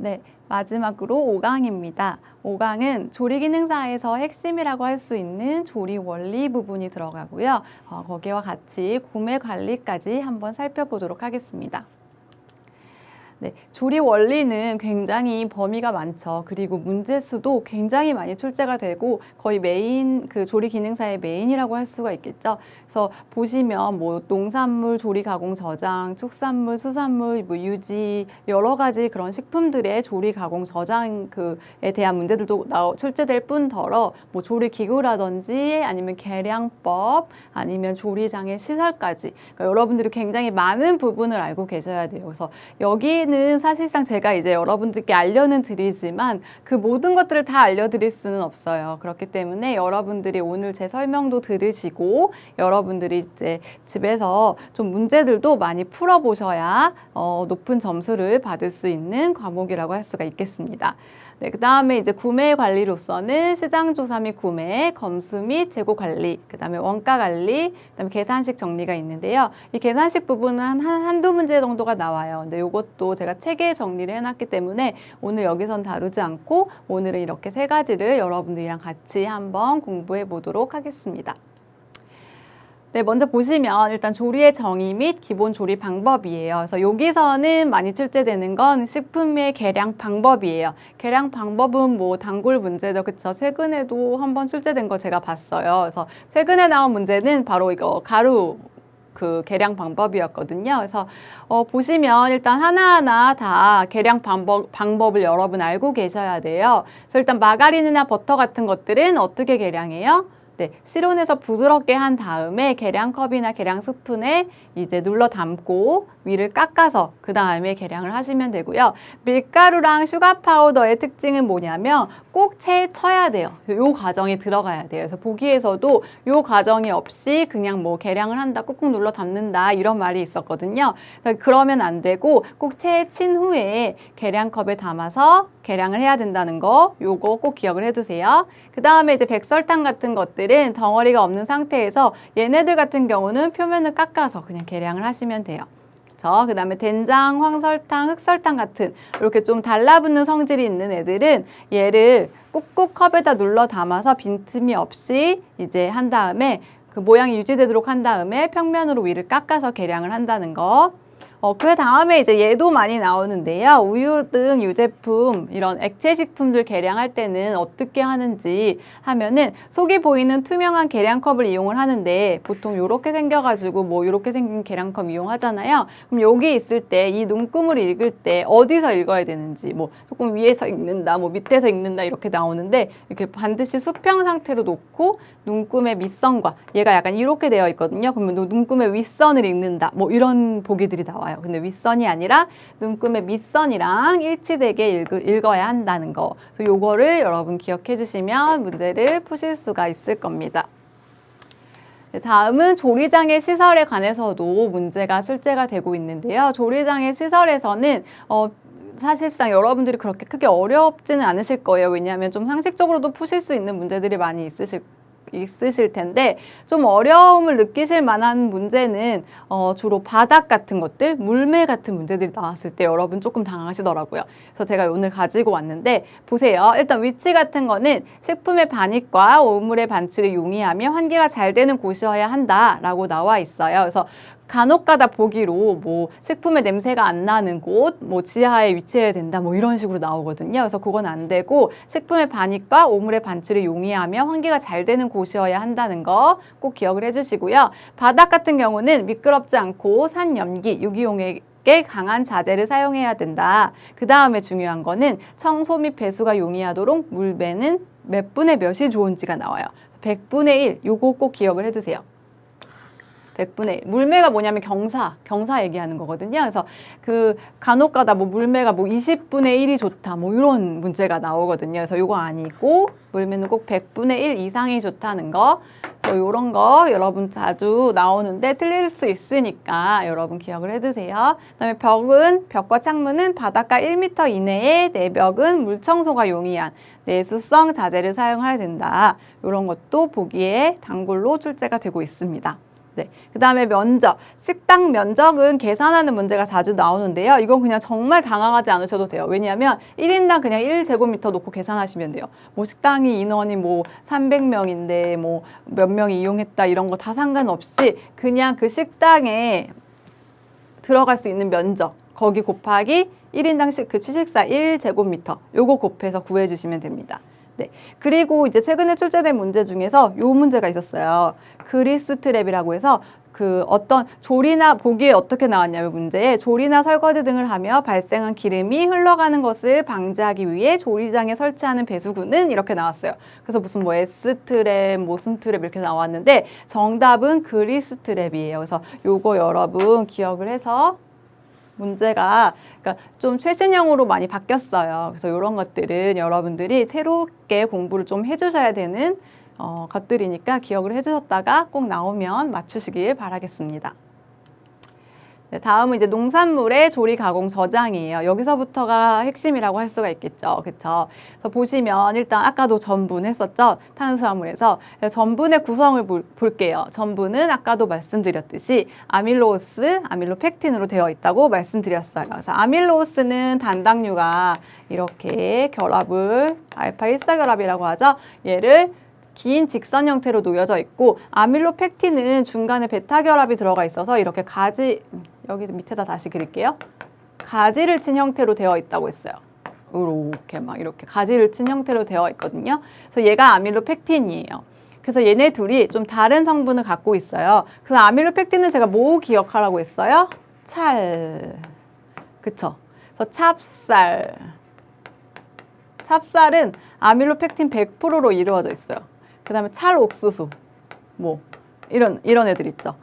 네, 마지막으로 5강입니다. 5강은 조리 기능사에서 핵심이라고 할 수 있는 조리 원리 부분이 들어가고요. 거기와 같이 구매 관리까지 한번 살펴보도록 하겠습니다. 네, 조리 원리는 굉장히 범위가 많죠. 그리고 문제 수도 굉장히 많이 출제가 되고 거의 메인, 그 조리 기능사의 메인이라고 할 수가 있겠죠. 그래서 보시면 뭐 농산물 조리 가공 저장, 축산물, 수산물, 뭐 유지 여러 가지 그런 식품들의 조리 가공 저장 그에 대한 문제들도 출제될 뿐더러 뭐 조리 기구라든지 아니면 계량법 아니면 조리장의 시설까지 그러니까 여러분들이 굉장히 많은 부분을 알고 계셔야 돼요. 그래서 여기는 사실상 제가 이제 여러분들께 알려는 드리지만 그 모든 것들을 다 알려드릴 수는 없어요. 그렇기 때문에 여러분들이 오늘 제 설명도 들으시고 여러분들이 이제 집에서 좀 문제들도 많이 풀어보셔야 높은 점수를 받을 수 있는 과목이라고 할 수가 있겠습니다. 네, 그 다음에 이제 구매 관리로서는 시장 조사 및 구매, 검수 및 재고 관리, 그 다음에 원가 관리, 그 다음에 계산식 정리가 있는데요. 이 계산식 부분은 한두 문제 정도가 나와요. 근데 이것도 제가 책에 정리를 해놨기 때문에 오늘 여기선 다루지 않고 오늘은 이렇게 세 가지를 여러분들이랑 같이 한번 공부해 보도록 하겠습니다. 네, 먼저 보시면 일단 조리의 정의 및 기본 조리 방법이에요. 그래서 여기서는 많이 출제되는 건 식품의 계량 방법이에요. 계량 방법은 뭐 단골 문제죠. 그쵸? 최근에도 한번 출제된 거 제가 봤어요. 그래서 최근에 나온 문제는 바로 이거 가루 그 계량 방법이었거든요. 그래서 보시면 일단 하나하나 다 계량 방법을 여러분 알고 계셔야 돼요. 그래서 일단 마가린이나 버터 같은 것들은 어떻게 계량해요? 네, 실온에서 부드럽게 한 다음에 계량컵이나 계량 스푼에 이제 눌러 담고 위를 깎아서 그 다음에 계량을 하시면 되고요. 밀가루랑 슈가 파우더의 특징은 뭐냐면 꼭 체에 쳐야 돼요. 요 과정이 들어가야 돼요. 그래서 보기에서도 요 과정이 없이 그냥 뭐 계량을 한다, 꾹꾹 눌러 담는다 이런 말이 있었거든요. 그러면 안 되고 꼭 체에 친 후에 계량컵에 담아서 계량을 해야 된다는 거 요거 꼭 기억을 해두세요. 그 다음에 이제 백설탕 같은 것들은 덩어리가 없는 상태에서 얘네들 같은 경우는 표면을 깎아서 그냥 계량을 하시면 돼요. 그 다음에 된장, 황설탕, 흑설탕 같은 이렇게 좀 달라붙는 성질이 있는 애들은 얘를 꾹꾹 컵에다 눌러 담아서 빈틈이 없이 이제 한 다음에 그 모양이 유지되도록 한 다음에 평면으로 위를 깎아서 계량을 한다는 거. 그 다음에 이제 얘도 많이 나오는데요. 우유 등 유제품, 이런 액체 식품들 계량할 때는 어떻게 하는지 하면은 속이 보이는 투명한 계량컵을 이용을 하는데 보통 요렇게 생겨가지고 뭐 요렇게 생긴 계량컵 이용하잖아요. 그럼 여기 있을 때 이 눈금을 읽을 때 어디서 읽어야 되는지 뭐 조금 위에서 읽는다, 뭐 밑에서 읽는다 이렇게 나오는데 이렇게 반드시 수평 상태로 놓고 눈금의 밑선과 얘가 약간 이렇게 되어 있거든요. 그러면 눈금의 윗선을 읽는다, 뭐 이런 보기들이 나와요. 근데 윗선이 아니라 눈금의 밑선이랑 일치되게 읽어야 한다는 거. 그래서 요거를 여러분 기억해 주시면 문제를 푸실 수가 있을 겁니다. 다음은 조리장의 시설에 관해서도 문제가 출제가 되고 있는데요. 조리장의 시설에서는 사실상 여러분들이 그렇게 크게 어렵지는 않으실 거예요. 왜냐하면 좀 상식적으로도 푸실 수 있는 문제들이 많이 있으실 텐데 좀 어려움을 느끼실 만한 문제는 주로 바닥 같은 것들, 물매 같은 문제들이 나왔을 때 여러분 조금 당하시더라고요. 그래서 제가 오늘 가지고 왔는데 보세요. 일단 위치 같은 거는 식품의 반입과 오물의 반출이 용이하며 환기가 잘 되는 곳이어야 한다라고 나와 있어요. 그래서 간혹가다 보기로 뭐 식품의 냄새가 안 나는 곳, 뭐 지하에 위치해야 된다, 뭐 이런 식으로 나오거든요. 그래서 그건 안 되고 식품의 반입과 오물의 반출이 용이하며 환기가 잘 되는 곳이어야 한다는 거 꼭 기억을 해주시고요. 바닥 같은 경우는 미끄럽지 않고 산염기, 유기용액에 강한 자재를 사용해야 된다. 그 다음에 중요한 거는 청소 및 배수가 용이하도록 물매는 몇 분의 몇이 좋은지가 나와요. 100분의 1, 요거 꼭 기억을 해두세요. 100분의 1. 물매가 뭐냐면 경사 얘기하는 거거든요. 그래서 그 간혹가다 뭐 물매가 뭐 20분의 1이 좋다, 뭐 이런 문제가 나오거든요. 그래서 요거 아니고 물매는 꼭 100분의 1 이상이 좋다는 거. 요런 거 여러분 자주 나오는데 틀릴 수 있으니까 여러분 기억을 해두세요. 그다음에 벽과 창문은 바닷가 1m 이내에 내벽은 물청소가 용이한 내수성 자재를 사용해야 된다. 이런 것도 보기에 단골로 출제가 되고 있습니다. 네. 그 다음에 면적. 식당 면적은 계산하는 문제가 자주 나오는데요. 이건 그냥 정말 당황하지 않으셔도 돼요. 왜냐하면 1인당 그냥 1제곱미터 놓고 계산하시면 돼요. 뭐 식당이 인원이 뭐 300명인데 뭐 몇 명이 이용했다 이런 거 다 상관없이 그냥 그 식당에 들어갈 수 있는 면적 거기 곱하기 1인당 그 취식사 1제곱미터 요거 곱해서 구해주시면 됩니다. 네. 그리고 이제 최근에 출제된 문제 중에서 요 문제가 있었어요. 그리스 트랩이라고 해서 그 어떤 조리나 보기에 어떻게 나왔냐면 문제에 조리나 설거지 등을 하며 발생한 기름이 흘러가는 것을 방지하기 위해 조리장에 설치하는 배수구는 이렇게 나왔어요. 그래서 무슨 뭐 S트랩, 무슨 트랩 이렇게 나왔는데 정답은 그리스 트랩이에요. 그래서 요거 여러분 기억을 해서 문제가 그러니까 좀 최신형으로 많이 바뀌었어요. 그래서 이런 것들은 여러분들이 새롭게 공부를 좀 해주셔야 되는 것들이니까 기억을 해주셨다가 꼭 나오면 맞추시길 바라겠습니다. 네, 다음은 이제 농산물의 조리, 가공, 저장이에요. 여기서부터가 핵심이라고 할 수가 있겠죠. 그렇죠? 그래서 보시면 일단 아까도 전분 했었죠. 탄수화물에서 전분의 구성을 볼게요. 전분은 아까도 말씀드렸듯이 아밀로스, 아밀로펙틴으로 되어 있다고 말씀드렸어요. 그래서 아밀로스는 단당류가 이렇게 결합을 알파 1사 결합이라고 하죠. 얘를 긴 직선 형태로 놓여져 있고 아밀로펙틴은 중간에 베타 결합이 들어가 있어서 이렇게 가지 여기 밑에다 다시 그릴게요. 가지를 친 형태로 되어 있다고 했어요. 이렇게 막 이렇게 가지를 친 형태로 되어 있거든요. 그래서 얘가 아밀로펙틴이에요. 그래서 얘네 둘이 좀 다른 성분을 갖고 있어요. 그래서 아밀로펙틴은 제가 뭐 기억하라고 했어요? 찰. 그쵸? 그래서 찹쌀. 찹쌀은 아밀로펙틴 100%로 이루어져 있어요. 그 다음에 찰옥수수, 뭐 이런 애들 있죠.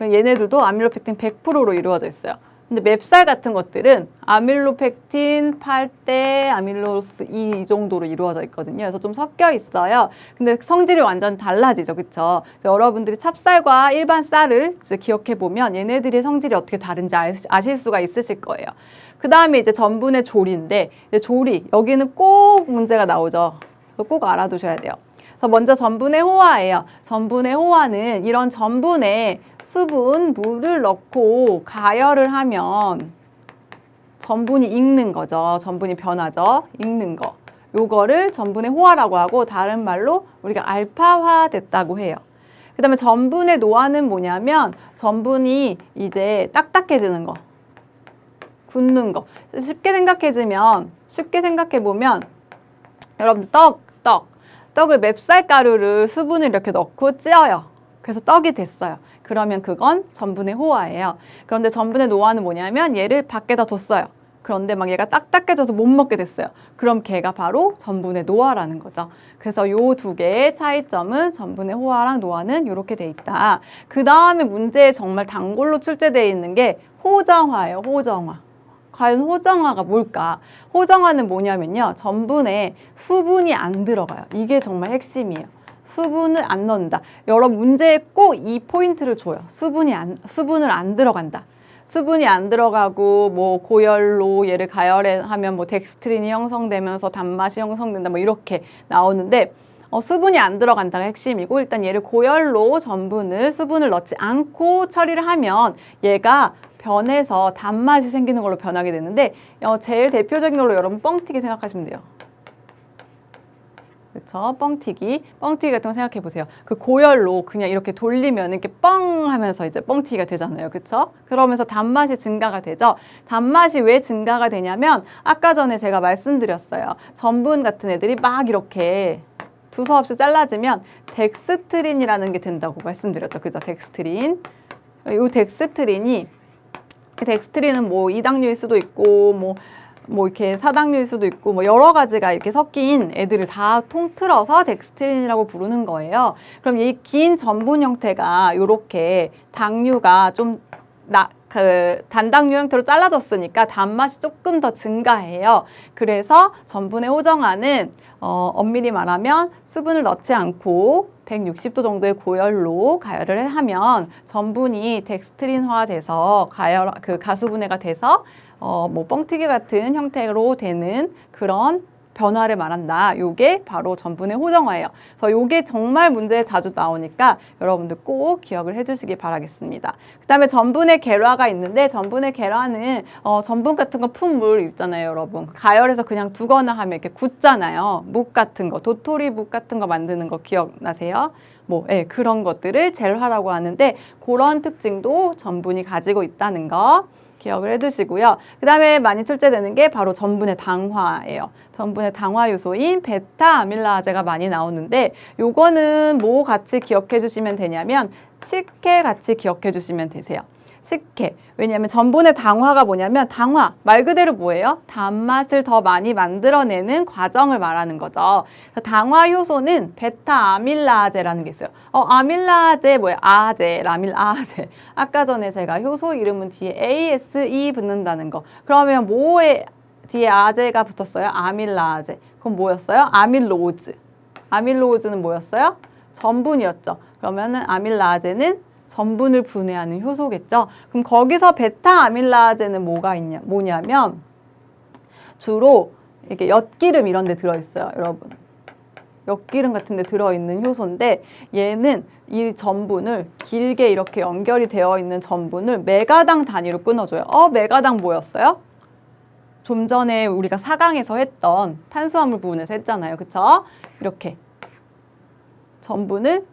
얘네들도 아밀로펙틴 100%로 이루어져 있어요. 근데 맵쌀 같은 것들은 아밀로펙틴 8대 아밀로스 2 이 정도로 이루어져 있거든요. 그래서 좀 섞여 있어요. 근데 성질이 완전 달라지죠. 그쵸? 여러분들이 찹쌀과 일반 쌀을 이제 기억해 보면 얘네들의 성질이 어떻게 다른지 아실 수가 있으실 거예요. 그 다음에 이제 전분의 조리인데 조리, 여기는 꼭 문제가 나오죠. 꼭 알아두셔야 돼요. 그래서 먼저 전분의 호화예요. 전분의 호화는 이런 전분에 수분, 물을 넣고 가열을 하면 전분이 익는 거죠. 전분이 변하죠. 익는 거. 요거를 전분의 호화라고 하고 다른 말로 우리가 알파화 됐다고 해요. 그 다음에 전분의 노화는 뭐냐면 전분이 이제 딱딱해지는 거. 굳는 거. 쉽게 생각해보면 여러분들 떡을 맵쌀가루를 수분을 이렇게 넣고 찌어요. 그래서 떡이 됐어요. 그러면 그건 전분의 호화예요. 그런데 전분의 노화는 뭐냐면 얘를 밖에다 뒀어요. 그런데 막 얘가 딱딱해져서 못 먹게 됐어요. 그럼 걔가 바로 전분의 노화라는 거죠. 그래서 요 두 개의 차이점은 전분의 호화랑 노화는 이렇게 돼 있다. 그 다음에 문제에 정말 단골로 출제되어 있는 게 호정화예요. 호정화. 과연 호정화가 뭘까? 호정화는 뭐냐면요. 전분에 수분이 안 들어가요. 이게 정말 핵심이에요. 수분을 안 넣는다. 여러분 문제에 꼭 이 포인트를 줘요. 수분을 안 들어간다. 수분이 안 들어가고 뭐 고열로 얘를 가열하면 뭐 덱스트린이 형성되면서 단맛이 형성된다. 뭐 이렇게 나오는데 수분이 안 들어간다가 핵심이고 일단 얘를 고열로 수분을 넣지 않고 처리를 하면 얘가 변해서 단맛이 생기는 걸로 변하게 되는데 제일 대표적인 걸로 여러분 뻥튀기 생각하시면 돼요. 그렇죠? 뻥튀기 같은 거 생각해 보세요. 그 고열로 그냥 이렇게 돌리면 이렇게 뻥 하면서 이제 뻥튀기가 되잖아요. 그렇죠? 그러면서 단맛이 증가가 되죠. 단맛이 왜 증가가 되냐면 아까 전에 제가 말씀드렸어요. 전분 같은 애들이 막 이렇게 두서없이 잘라지면 덱스트린이라는 게 된다고 말씀드렸죠. 그죠? 덱스트린. 이 덱스트린은 뭐 2당류일 수도 있고 뭐 이렇게 4당류일 수도 있고 뭐 여러 가지가 이렇게 섞인 애들을 다 통틀어서 덱스트린이라고 부르는 거예요. 그럼 이 긴 전분 형태가 이렇게 당류가 좀 단당류 형태로 잘라졌으니까 단맛이 조금 더 증가해요. 그래서 전분의 호정화는 엄밀히 말하면 수분을 넣지 않고 160도 정도의 고열로 가열을 하면 전분이 덱스트린화돼서 가수분해가 돼서 뭐 뻥튀기 같은 형태로 되는 그런 변화를 말한다. 요게 바로 전분의 호정화예요. 그래서 요게 정말 문제에 자주 나오니까 여러분들 꼭 기억을 해주시기 바라겠습니다. 그 다음에 전분의 계라가 있는데 전분의 계라는 전분 같은 거 푼 물 있잖아요, 여러분. 가열해서 그냥 두거나 하면 이렇게 굳잖아요. 묵 같은 거, 도토리 묵 같은 거 만드는 거 기억나세요? 그런 것들을 젤화라고 하는데 그런 특징도 전분이 가지고 있다는 거 기억을 해두시고요. 그 다음에 많이 출제되는 게 바로 전분의 당화예요. 전분의 당화 요소인 베타 아밀라제가 많이 나오는데 요거는 뭐 같이 기억해 주시면 되냐면 식혜 같이 기억해 주시면 되세요. 식혜. 왜냐하면 전분의 당화가 뭐냐면 당화 말 그대로 뭐예요? 단맛을 더 많이 만들어내는 과정을 말하는 거죠. 당화 효소는 베타 아밀라제라는 게 있어요. 아밀라제 뭐예요? 아제, 라밀 아제. 아까 전에 제가 효소 이름은 뒤에 ASE 붙는다는 거. 그러면 뭐에 뒤에 아제가 붙었어요? 아밀라제. 그럼 뭐였어요? 아밀로즈. 아밀로즈는 뭐였어요? 전분이었죠. 그러면은 아밀라제는 전분을 분해하는 효소겠죠. 그럼 거기서 베타 아밀라제는 뭐냐면 주로 이렇게 엿기름 이런 데 들어있어요, 여러분. 엿기름 같은 데 들어있는 효소인데 얘는 이 전분을 길게 이렇게 연결이 되어 있는 전분을 메가당 단위로 끊어줘요. 메가당 뭐였어요? 좀 전에 우리가 4강에서 했던 탄수화물 부분에서 했잖아요. 그쵸? 이렇게 전분을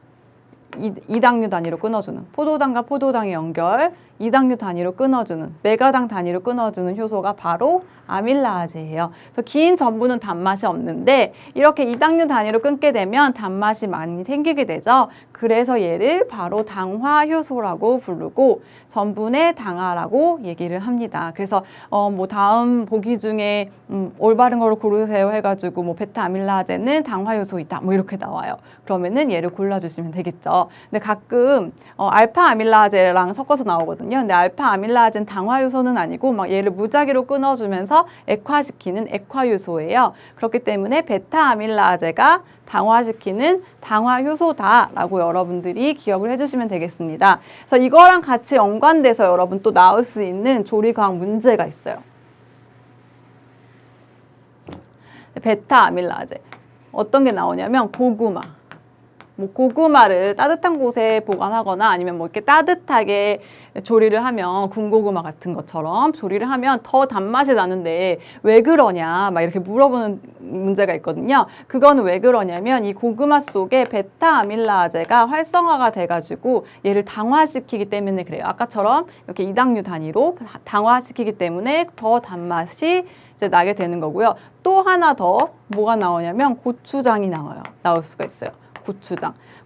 2당류 단위로 끊어주는 포도당과 포도당의 연결 2당류 단위로 끊어주는 메가당 단위로 끊어주는 효소가 바로 아밀라제예요. 그래서 긴 전분은 단맛이 없는데 이렇게 2당류 단위로 끊게 되면 단맛이 많이 생기게 되죠. 그래서 얘를 바로 당화 효소라고 부르고 전분의 당화라고 얘기를 합니다. 그래서 뭐 다음 보기 중에 올바른 거를 고르세요 해가지고 뭐 베타 아밀라제는 당화 요소이다 뭐 이렇게 나와요. 그러면은 얘를 골라주시면 되겠죠. 근데 가끔 알파 아밀라제랑 섞어서 나오거든요. 근데 알파 아밀라제는 당화 요소는 아니고 막 얘를 무작위로 끊어주면서 액화시키는 액화 요소예요. 그렇기 때문에 베타 아밀라제가 당화시키는 당화 효소다라고 여러분들이 기억을 해주시면 되겠습니다. 그래서 이거랑 같이 연관돼서 여러분 또 나올 수 있는 조리과학 문제가 있어요. 베타 아밀라제 어떤 게 나오냐면 고구마. 뭐 고구마를 따뜻한 곳에 보관하거나 아니면 뭐 이렇게 따뜻하게 조리를 하면 군고구마 같은 것처럼 조리를 하면 더 단맛이 나는데 왜 그러냐 막 이렇게 물어보는 문제가 있거든요. 그거는 왜 그러냐면 이 고구마 속에 베타 아밀라제가 활성화가 돼가지고 얘를 당화시키기 때문에 그래요. 아까처럼 이렇게 2당류 단위로 당화시키기 때문에 더 단맛이 이제 나게 되는 거고요. 또 하나 더 뭐가 나오냐면 고추장이 나올 수가 있어요.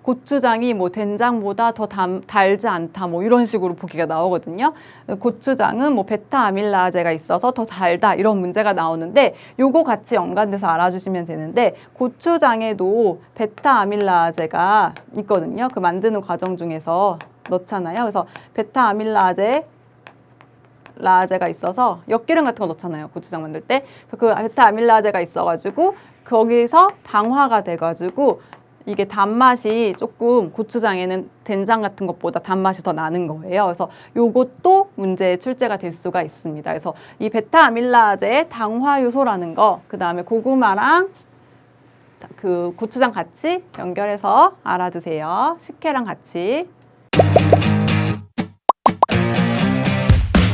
고추장이 뭐 된장보다 더 달지 않다 뭐 이런 식으로 보기가 나오거든요. 고추장은 뭐 베타 아밀라제가 있어서 더 달다 이런 문제가 나오는데 요거 같이 연관돼서 알아주시면 되는데 고추장에도 베타 아밀라제가 있거든요. 그 만드는 과정 중에서 넣잖아요. 그래서 베타 아밀라제가 있어서 엿기름 같은 거 넣잖아요. 고추장 만들 때. 그래서 그 베타 아밀라제가 있어가지고 거기서 당화가 돼가지고 이게 단맛이 조금 고추장에는 된장 같은 것보다 단맛이 더 나는 거예요. 그래서 요것도 문제의 출제가 될 수가 있습니다. 그래서 이 베타 아밀라제의 당화 요소라는 거, 그 다음에 고구마랑 그 고추장 같이 연결해서 알아두세요. 식혜랑 같이.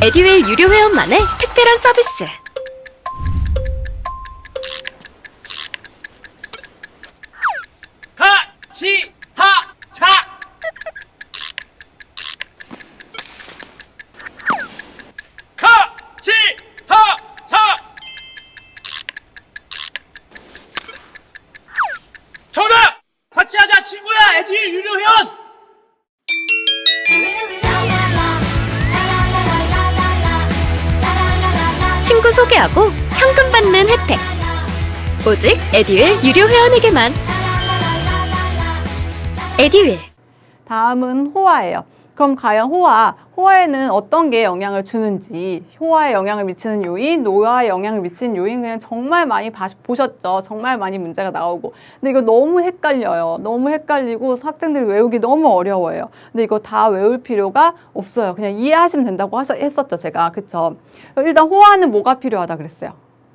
에듀윌 유료 회원만의 특별한 서비스. 하차 정답! 같이 하자 친구야 에듀윌 유료 회원! 친구 소개하고 현금 받는 혜택. 오직 에듀윌 유료 회원에게만. 에듀윌. 다음은 호화예요. 그럼 과연 호화에는 어떤 게 영향을 주는지, 호화에 영향을 미치는 요인, 노화에 영향을 미치는 요인 그냥 정말 많이 보셨죠. 정말 많이 문제가 나오고. 근데 이거 너무 헷갈려요. 너무 헷갈리고 학생들이 외우기 너무 어려워요. 근데 이거 다 외울 필요가 없어요. 그냥 이해하시면 된다고 했었죠, 제가. 그쵸? 일단 호화는 뭐가 필요하다 그랬어요?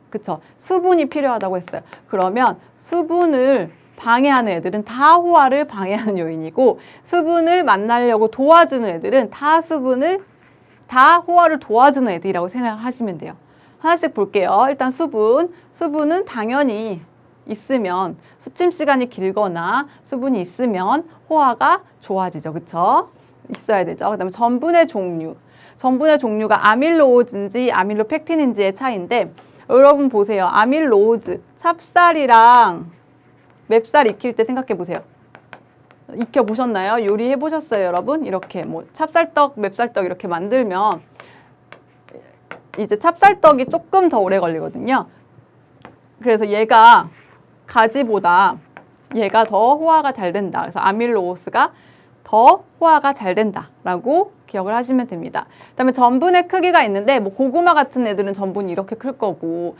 그쵸? 수분이 필요하다고 했어요. 그러면 수분을 방해하는 애들은 다 호화를 방해하는 요인이고, 수분을 만나려고 도와주는 애들은 다 호화를 도와주는 애들이라고 생각하시면 돼요. 하나씩 볼게요. 일단 수분은 당연히 있으면, 수침 시간이 길거나 수분이 있으면 호화가 좋아지죠. 그쵸? 있어야 되죠. 그 다음에 전분의 종류가 아밀로오즈인지 아밀로펙틴인지의 차이인데, 여러분 보세요. 아밀로오즈, 찹쌀이랑 맵쌀 익힐 때 생각해 보세요. 익혀 보셨나요? 요리해 보셨어요, 여러분? 이렇게 뭐 찹쌀떡, 맵쌀떡 이렇게 만들면 이제 찹쌀떡이 조금 더 오래 걸리거든요. 그래서 얘가 가지보다 얘가 더 호화가 잘 된다. 그래서 아밀로오스가 더 호화가 잘 된다라고 기억을 하시면 됩니다. 그다음에 전분의 크기가 있는데, 뭐 고구마 같은 애들은 전분이 이렇게 클 거고,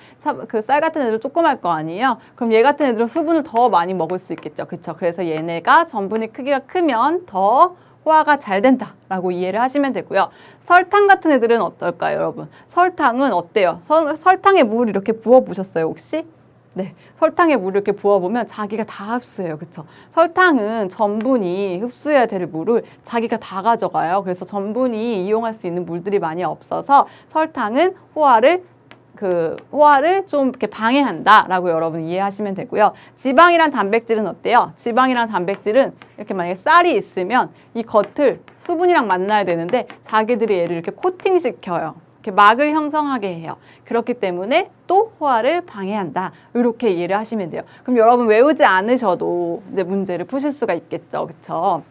그 쌀 같은 애들은 조그말 거 아니에요. 그럼 얘 같은 애들은 수분을 더 많이 먹을 수 있겠죠. 그렇죠? 그래서 얘네가 전분의 크기가 크면 더 호화가 잘 된다라고 이해를 하시면 되고요. 설탕 같은 애들은 어떨까요, 여러분? 설탕은 어때요? 설탕에 물 이렇게 부어 보셨어요, 혹시? 네, 설탕에 물을 이렇게 부어보면 자기가 다 흡수해요. 그쵸? 설탕은 전분이 흡수해야 될 물을 자기가 다 가져가요. 그래서 전분이 이용할 수 있는 물들이 많이 없어서 설탕은 호화를 좀 이렇게 방해한다라고 여러분 이해하시면 되고요. 지방이란 단백질은 어때요? 지방이란 단백질은 이렇게 만약에 쌀이 있으면 이 겉을 수분이랑 만나야 되는데 자기들이 얘를 이렇게 코팅시켜요. 이렇게 막을 형성하게 해요. 그렇기 때문에 또 호화를 방해한다. 이렇게 이해를 하시면 돼요. 그럼 여러분 외우지 않으셔도 이제 문제를 푸실 수가 있겠죠. 그쵸?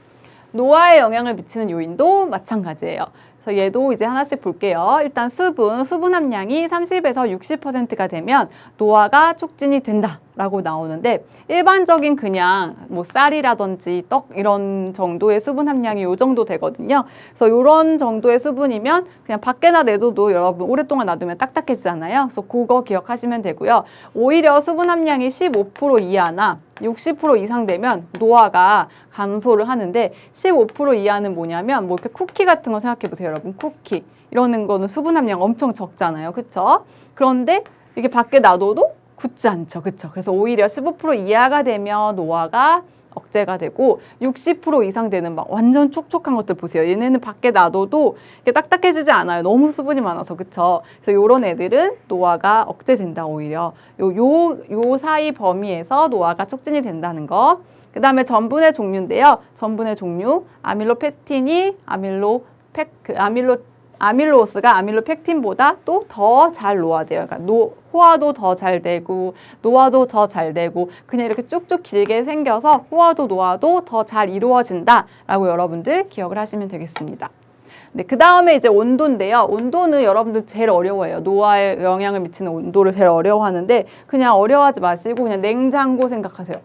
노화에 영향을 미치는 요인도 마찬가지예요. 그래서 얘도 이제 하나씩 볼게요. 일단 수분 함량이 30에서 60%가 되면 노화가 촉진이 된다라고 나오는데, 일반적인 그냥 뭐 쌀이라든지 떡 이런 정도의 수분 함량이 요 정도 되거든요. 그래서 요런 정도의 수분이면 그냥 밖에나 내둬도 여러분 오랫동안 놔두면 딱딱해지잖아요. 그래서 그거 기억하시면 되고요. 오히려 수분 함량이 15% 이하나 60% 이상 되면 노화가 감소를 하는데, 15% 이하는 뭐냐면 뭐 이렇게 쿠키 같은 거 생각해 보세요, 여러분. 쿠키 이러는 거는 수분 함량 엄청 적잖아요. 그쵸? 그런데 이게 밖에 놔둬도 굳지 않죠. 그쵸? 그래서 오히려 15% 이하가 되면 노화가 억제가 되고, 60% 이상 되는 막 완전 촉촉한 것들 보세요. 얘네는 밖에 놔둬도 이게 딱딱해지지 않아요. 너무 수분이 많아서. 그쵸? 그래서 요런 애들은 노화가 억제된다. 오히려 요 사이 범위에서 노화가 촉진이 된다는 거. 그 다음에 전분의 종류인데요. 전분의 종류, 아밀로펙틴이 아밀로스가 아밀로펙틴보다 또 더 잘 노화돼요. 그러니까 호화도 더 잘 되고 노화도 더 잘 되고, 그냥 이렇게 쭉쭉 길게 생겨서 호화도 노화도 더 잘 이루어진다라고 여러분들 기억을 하시면 되겠습니다. 네, 그 다음에 이제 온도인데요. 온도는 여러분들 제일 어려워해요. 노화에 영향을 미치는 온도를 제일 어려워하는데, 그냥 어려워하지 마시고 그냥 냉장고 생각하세요.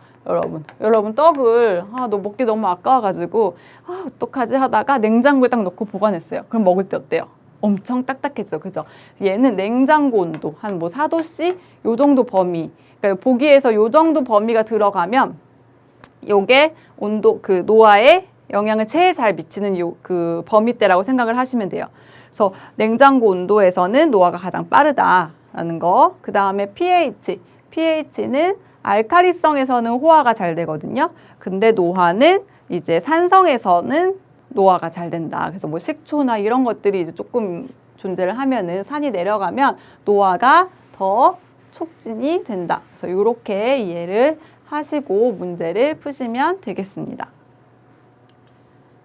여러분 떡을 너 먹기 너무 아까워가지고 어떡하지 하다가 냉장고에 딱 넣고 보관했어요. 그럼 먹을 때 어때요? 엄청 딱딱해져. 그죠? 얘는 냉장고 온도 한 뭐 4도씨 요 정도 범위, 그러니까 보기에서 요 정도 범위가 들어가면 요게 온도 그 노화에 영향을 제일 잘 미치는 그 범위대라고 생각을 하시면 돼요. 그래서 냉장고 온도에서는 노화가 가장 빠르다라는 거. 그 다음에 pH는 알카리성에서는 호화가 잘 되거든요. 근데 노화는 이제 산성에서는 노화가 잘 된다. 그래서 뭐 식초나 이런 것들이 이제 조금 존재를 하면은, 산이 내려가면 노화가 더 촉진이 된다. 그래서 이렇게 이해를 하시고 문제를 푸시면 되겠습니다.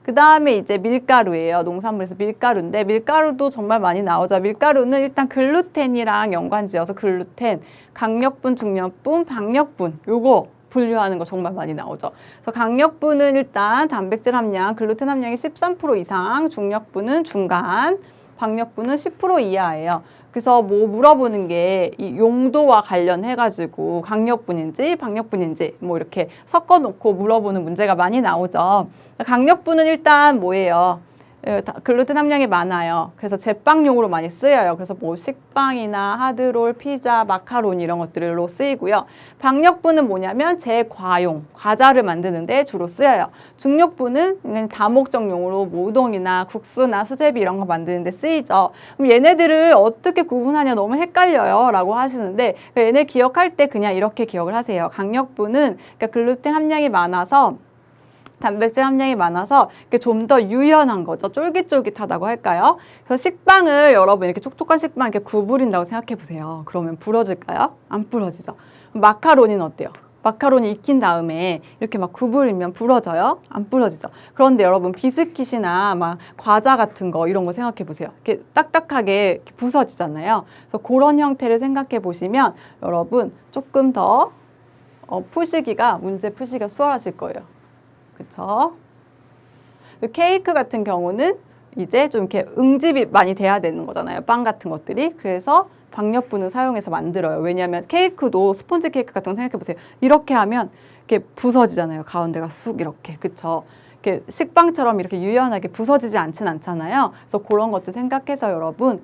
그 다음에 이제 밀가루예요. 농산물에서 밀가루인데, 밀가루도 정말 많이 나오죠. 밀가루는 일단 글루텐이랑 연관지어서 글루텐, 강력분, 중력분, 박력분 요거 분류하는 거 정말 많이 나오죠. 그래서 강력분은 일단 단백질 함량, 글루텐 함량이 13% 이상, 중력분은 중간, 박력분은 10% 이하예요. 그래서 뭐 물어보는 게 이 용도와 관련해가지고 강력분인지 박력분인지 뭐 이렇게 섞어놓고 물어보는 문제가 많이 나오죠. 강력분은 일단 뭐예요? 글루텐 함량이 많아요. 그래서 제빵용으로 많이 쓰여요. 그래서 뭐 식빵이나 하드롤, 피자, 마카로니 이런 것들로 쓰이고요. 박력분은 뭐냐면 제과용, 과자를 만드는데 주로 쓰여요. 중력분은 그냥 다목적용으로 뭐 우동이나 국수나 수제비 이런 거 만드는데 쓰이죠. 그럼 얘네들을 어떻게 구분하냐 너무 헷갈려요 라고 하시는데 얘네 기억할 때 그냥 이렇게 기억을 하세요. 강력분은 그러니까 글루텐 함량이 많아서 단백질 함량이 많아서 좀 더 유연한 거죠. 쫄깃쫄깃하다고 할까요? 그래서 식빵을 여러분 이렇게 촉촉한 식빵 이렇게 구부린다고 생각해 보세요. 그러면 부러질까요? 안 부러지죠. 마카로니는 어때요? 마카로니 익힌 다음에 이렇게 막 구부리면 부러져요? 안 부러지죠. 그런데 여러분 비스킷이나 막 과자 같은 거 이런 거 생각해 보세요. 이렇게 딱딱하게 이렇게 부서지잖아요. 그래서 그런 형태를 생각해 보시면 여러분 조금 더 문제 푸시기가 수월하실 거예요. 그쵸? 케이크 같은 경우는 이제 좀 이렇게 응집이 많이 돼야 되는 거잖아요. 빵 같은 것들이. 그래서 박력분을 사용해서 만들어요. 왜냐하면 케이크도 스폰지 케이크 같은 거 생각해 보세요. 이렇게 하면 이렇게 부서지잖아요. 가운데가 쑥 이렇게. 그쵸? 이렇게 식빵처럼 이렇게 유연하게 부서지지 않잖아요. 그래서 그런 것들 생각해서 여러분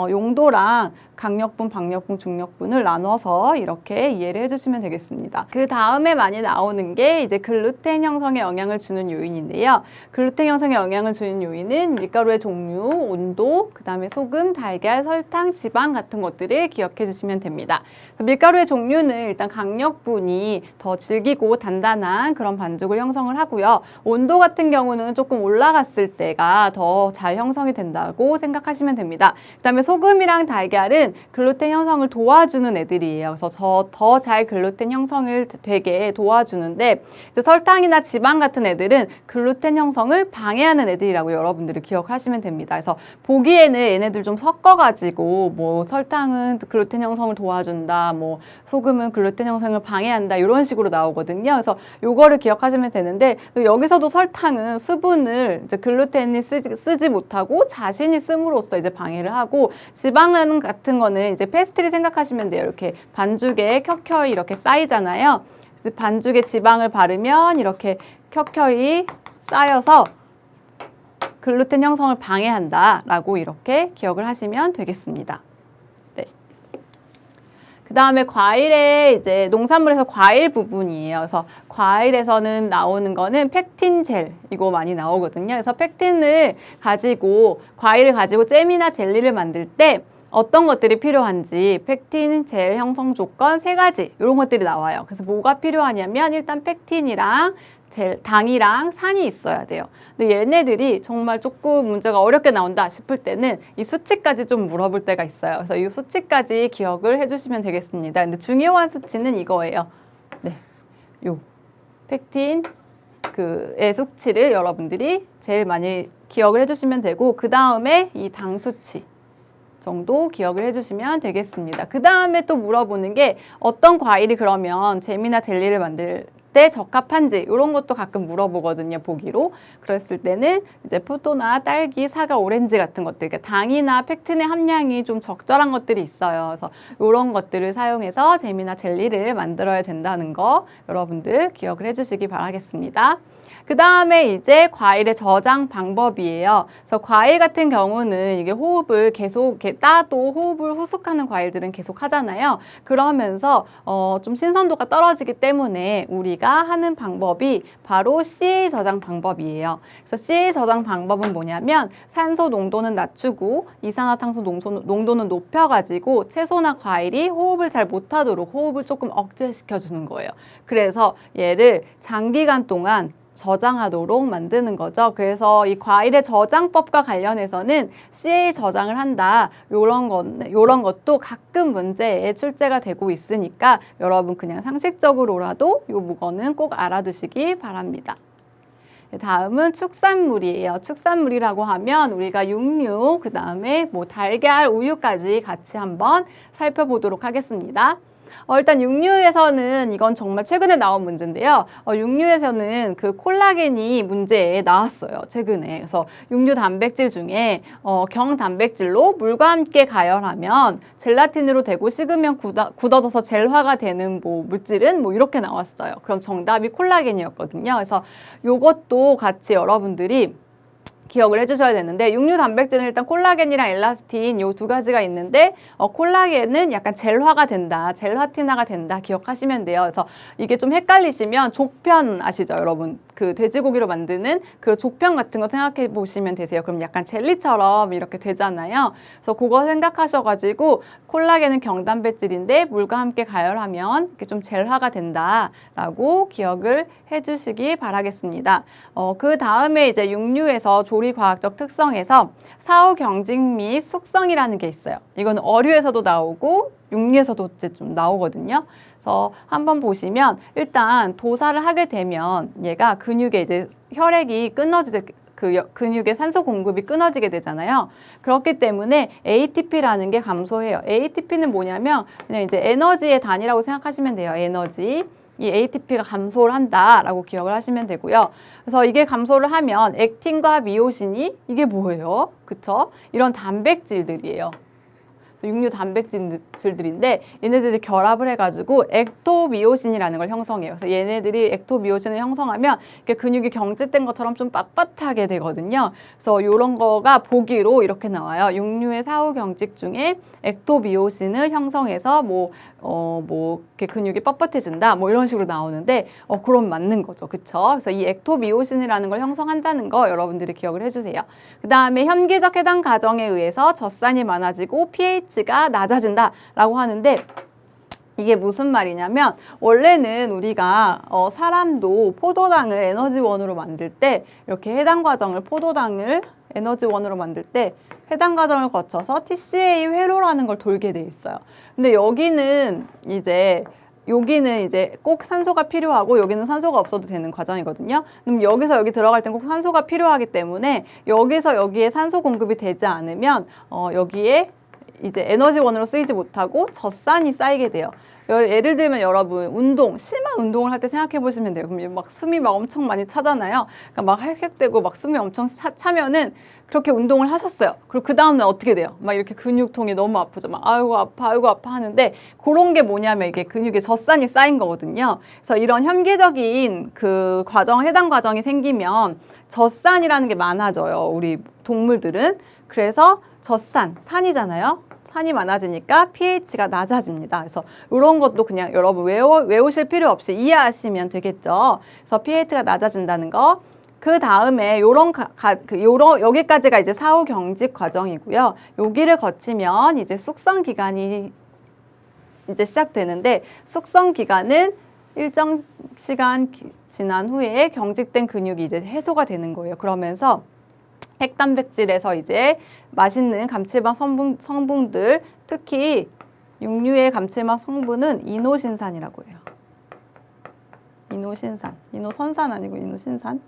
용도랑 강력분, 박력분, 중력분을 나눠서 이렇게 이해를 해주시면 되겠습니다. 그 다음에 많이 나오는 게 이제 글루텐 형성에 영향을 주는 요인인데요. 글루텐 형성에 영향을 주는 요인은 밀가루의 종류, 온도, 그 다음에 소금, 달걀, 설탕, 지방 같은 것들을 기억해 주시면 됩니다. 밀가루의 종류는 일단 강력분이 더 질기고 단단한 그런 반죽을 형성을 하고요. 온도 같은 경우는 조금 올라갔을 때가 더 잘 형성이 된다고 생각하시면 됩니다. 그 다음에 소금이랑 달걀은 글루텐 형성을 도와주는 애들이에요. 그래서 더 잘 글루텐 형성을 되게 도와주는데 이제 설탕이나 지방 같은 애들은 글루텐 형성을 방해하는 애들이라고 여러분들이 기억하시면 됩니다. 그래서 보기에는 얘네들 좀 섞어가지고 뭐 설탕은 글루텐 형성을 도와준다, 뭐 소금은 글루텐 형성을 방해한다 이런 식으로 나오거든요. 그래서 요거를 기억하시면 되는데 여기서도 설탕은 수분을 이제 글루텐이 쓰지 못하고 자신이 씀으로써 이제 방해를 하고 지방은 같은 거는 이제 페스트리 생각하시면 돼요. 이렇게 반죽에 켜켜이 이렇게 쌓이잖아요. 반죽에 지방을 바르면 이렇게 켜켜이 쌓여서 글루텐 형성을 방해한다라고 이렇게 기억을 하시면 되겠습니다. 네. 그 다음에 과일에 이제 농산물에서 과일 부분이에요. 그래서 과일에서는 나오는 거는 펙틴 젤 이거 많이 나오거든요. 그래서 펙틴을 가지고 과일을 가지고 잼이나 젤리를 만들 때 어떤 것들이 필요한지 펙틴 젤 형성 조건 3가지 이런 것들이 나와요. 그래서 뭐가 필요하냐면 일단 펙틴이랑 당이랑 산이 있어야 돼요. 근데 얘네들이 정말 조금 문제가 어렵게 나온다 싶을 때는 이 수치까지 좀 물어볼 때가 있어요. 그래서 이 수치까지 기억을 해주시면 되겠습니다. 근데 중요한 수치는 이거예요. 네, 요 펙틴 의 수치를 여러분들이 제일 많이 기억을 해주시면 되고 그 다음에 이 당 수치 정도 기억을 해주시면 되겠습니다. 그 다음에 또 물어보는 게 어떤 과일이 그러면 잼이나 젤리를 만들 때 적합한지 이런 것도 가끔 물어보거든요. 보기로. 그랬을 때는 이제 포도나 딸기, 사과, 오렌지 같은 것들 그러니까 당이나 펙틴의 함량이 좀 적절한 것들이 있어요. 그래서 이런 것들을 사용해서 잼이나 젤리를 만들어야 된다는 거 여러분들 기억을 해주시기 바라겠습니다. 그 다음에 이제 과일의 저장 방법이에요. 그래서 과일 같은 경우는 이게 호흡을 계속 이렇게 따도 호흡을 후숙하는 과일들은 계속 하잖아요. 그러면서 좀 신선도가 떨어지기 때문에 우리가 하는 방법이 바로 CA 저장 방법이에요. 그래서 CA 저장 방법은 뭐냐면 산소 농도는 낮추고 이산화탄소 농도는 높여가지고 채소나 과일이 호흡을 잘 못하도록 호흡을 조금 억제시켜주는 거예요. 그래서 얘를 장기간 동안 저장하도록 만드는 거죠. 그래서 이 과일의 저장법과 관련해서는 CA 저장을 한다. 요런 것도 가끔 문제에 출제가 되고 있으니까 여러분 그냥 상식적으로라도 요 무거는 꼭 알아두시기 바랍니다. 다음은 축산물이에요. 축산물이라고 하면 우리가 육류, 그 다음에 뭐 달걀, 우유까지 같이 한번 살펴보도록 하겠습니다. 일단 육류에서는 이건 정말 최근에 나온 문제인데요. 육류에서는 그 콜라겐이 문제에 나왔어요. 최근에. 그래서 육류 단백질 중에 경단백질로 물과 함께 가열하면 젤라틴으로 되고 식으면 굳어져서 젤화가 되는 뭐 물질은 뭐 이렇게 나왔어요. 그럼 정답이 콜라겐이었거든요. 그래서 요것도 같이 여러분들이 기억을 해주셔야 되는데, 육류 단백질은 일단 콜라겐이랑 엘라스틴 요 두 가지가 있는데, 콜라겐은 약간 젤화가 된다, 젤라틴화가 된다 기억하시면 돼요. 그래서 이게 좀 헷갈리시면 족편 아시죠, 여러분? 그 돼지고기로 만드는 그 족편 같은 거 생각해 보시면 되세요. 그럼 약간 젤리처럼 이렇게 되잖아요. 그래서 그거 생각하셔가지고 콜라겐은 경단백질인데 물과 함께 가열하면 이렇게 좀 젤화가 된다라고 기억을 해주시기 바라겠습니다. 그 다음에 이제 육류에서 조리 과학적 특성에서 사후 경직 및 숙성이라는 게 있어요. 이건 어류에서도 나오고 육류에서도 이제 좀 나오거든요. 그래서 한번 보시면 일단 도살을 하게 되면 얘가 근육에 이제 혈액이 끊어지게 근육의 산소 공급이 끊어지게 되잖아요. 그렇기 때문에 ATP라는 게 감소해요. ATP는 뭐냐면 그냥 이제 에너지의 단위라고 생각하시면 돼요. 에너지. 이 ATP가 감소를 한다라고 기억을 하시면 되고요. 그래서 이게 감소를 하면 액틴과 미오신이 이게 뭐예요? 그쵸? 이런 단백질들이에요. 육류 단백질들인데 얘네들이 결합을 해가지고 액토미오신이라는 걸 형성해요. 그래서 얘네들이 액토미오신을 형성하면 이렇게 근육이 경직된 것처럼 좀 빳빳하게 되거든요. 그래서 이런 거가 보기로 이렇게 나와요. 육류의 사후 경직 중에 액토미오신을 형성해서 이렇게 근육이 뻣뻣해진다, 뭐 이런 식으로 나오는데, 그럼 맞는 거죠. 그쵸? 그래서 이 액토미오신이라는 걸 형성한다는 거 여러분들이 기억을 해주세요. 그 다음에 현기적 해당 과정에 의해서 젖산이 많아지고 pH가 낮아진다라고 하는데, 이게 무슨 말이냐면 원래는 우리가 사람도 포도당을 에너지원으로 만들 때 이렇게 해당 과정을 포도당을 에너지원으로 만들 때 해당 과정을 거쳐서 TCA 회로라는 걸 돌게 돼 있어요. 근데 여기는 이제 꼭 산소가 필요하고 여기는 산소가 없어도 되는 과정이거든요. 그럼 여기서 여기 들어갈 땐 꼭 산소가 필요하기 때문에 여기서 여기에 산소 공급이 되지 않으면 여기에 이제 에너지원으로 쓰이지 못하고 젖산이 쌓이게 돼요. 예를 들면 여러분 심한 운동을 할 때 생각해 보시면 돼요. 그럼 막 숨이 막 엄청 많이 차잖아요. 그러니까 막 헥헥대고 막 숨이 엄청 차면은 그렇게 운동을 하셨어요. 그리고 그 다음날 어떻게 돼요? 막 이렇게 근육통이 너무 아프죠. 막 아이고 아파 하는데, 그런 게 뭐냐면 이게 근육에 젖산이 쌓인 거거든요. 그래서 이런 현기적인 그 해당 과정이 생기면 젖산이라는 게 많아져요. 우리 동물들은. 그래서 산이잖아요. 산이 많아지니까 pH가 낮아집니다. 그래서 이런 것도 그냥 여러분 외우실 필요 없이 이해하시면 되겠죠. 그래서 pH가 낮아진다는 거. 그 다음에 여기까지가 이제 사후 경직 과정이고요. 여기를 거치면 이제 숙성 기간이 이제 시작되는데, 숙성 기간은 일정 시간 지난 후에 경직된 근육이 이제 해소가 되는 거예요. 그러면서 핵단백질에서 이제 맛있는 감칠맛 성분들, 특히 육류의 감칠맛 성분은 이노신산이라고 해요. 이노선산 아니고 이노신산.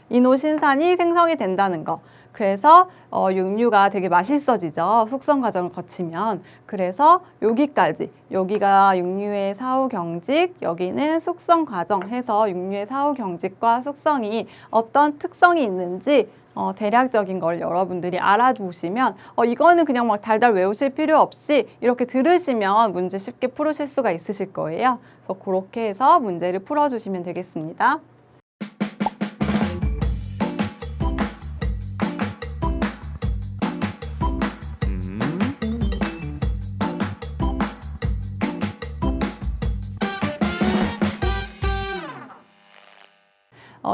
이노신산이 생성이 된다는 거. 그래서 육류가 되게 맛있어지죠. 숙성 과정을 거치면. 그래서 여기가 육류의 사후 경직, 여기는 숙성 과정 해서 육류의 사후 경직과 숙성이 어떤 특성이 있는지 대략적인 걸 여러분들이 알아두시면 이거는 그냥 막 달달 외우실 필요 없이 이렇게 들으시면 문제 쉽게 풀으실 수가 있으실 거예요. 그래서 그렇게 해서 문제를 풀어주시면 되겠습니다.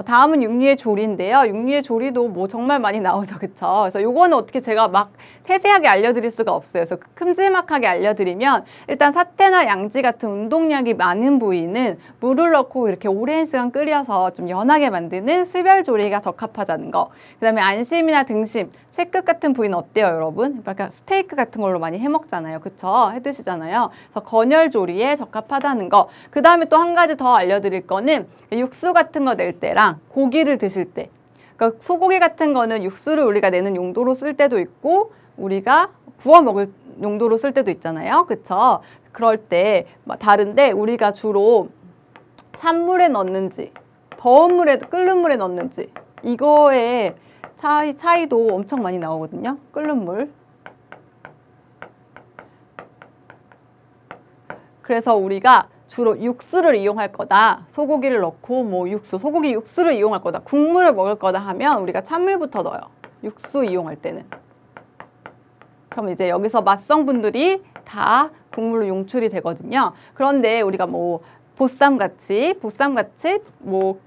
다음은 육류의 조리인데요. 육류의 조리도 뭐 정말 많이 나오죠. 그쵸? 그래서 요거는 어떻게 제가 막 세세하게 알려드릴 수가 없어요. 그래서 큼지막하게 알려드리면, 일단 사태나 양지 같은 운동량이 많은 부위는 물을 넣고 이렇게 오랜 시간 끓여서 좀 연하게 만드는 스별 조리가 적합하다는 거. 그 다음에 안심이나 등심, 채끝 같은 부위는 어때요, 여러분? 약간 스테이크 같은 걸로 많이 해 먹잖아요. 그쵸? 해 드시잖아요. 그래서 건열 조리에 적합하다는 거. 그 다음에 또 한 가지 더 알려드릴 거는 육수 같은 거 낼 때랑 고기를 드실 때, 그러니까 소고기 같은 거는 육수를 우리가 내는 용도로 쓸 때도 있고 우리가 구워 먹을 용도로 쓸 때도 있잖아요. 그쵸? 그럴 때 다른데, 우리가 주로 찬물에 넣는지 끓는 물에 넣는지 이거에 차이도 엄청 많이 나오거든요. 끓는 물. 그래서 우리가 주로 육수를 이용할 거다, 소고기를 넣고 소고기 육수를 이용할 거다, 국물을 먹을 거다 하면 우리가 찬물부터 넣어요. 육수 이용할 때는. 그럼 이제 여기서 맛성분들이 다 국물로 용출이 되거든요. 그런데 우리가 뭐 보쌈같이 뭐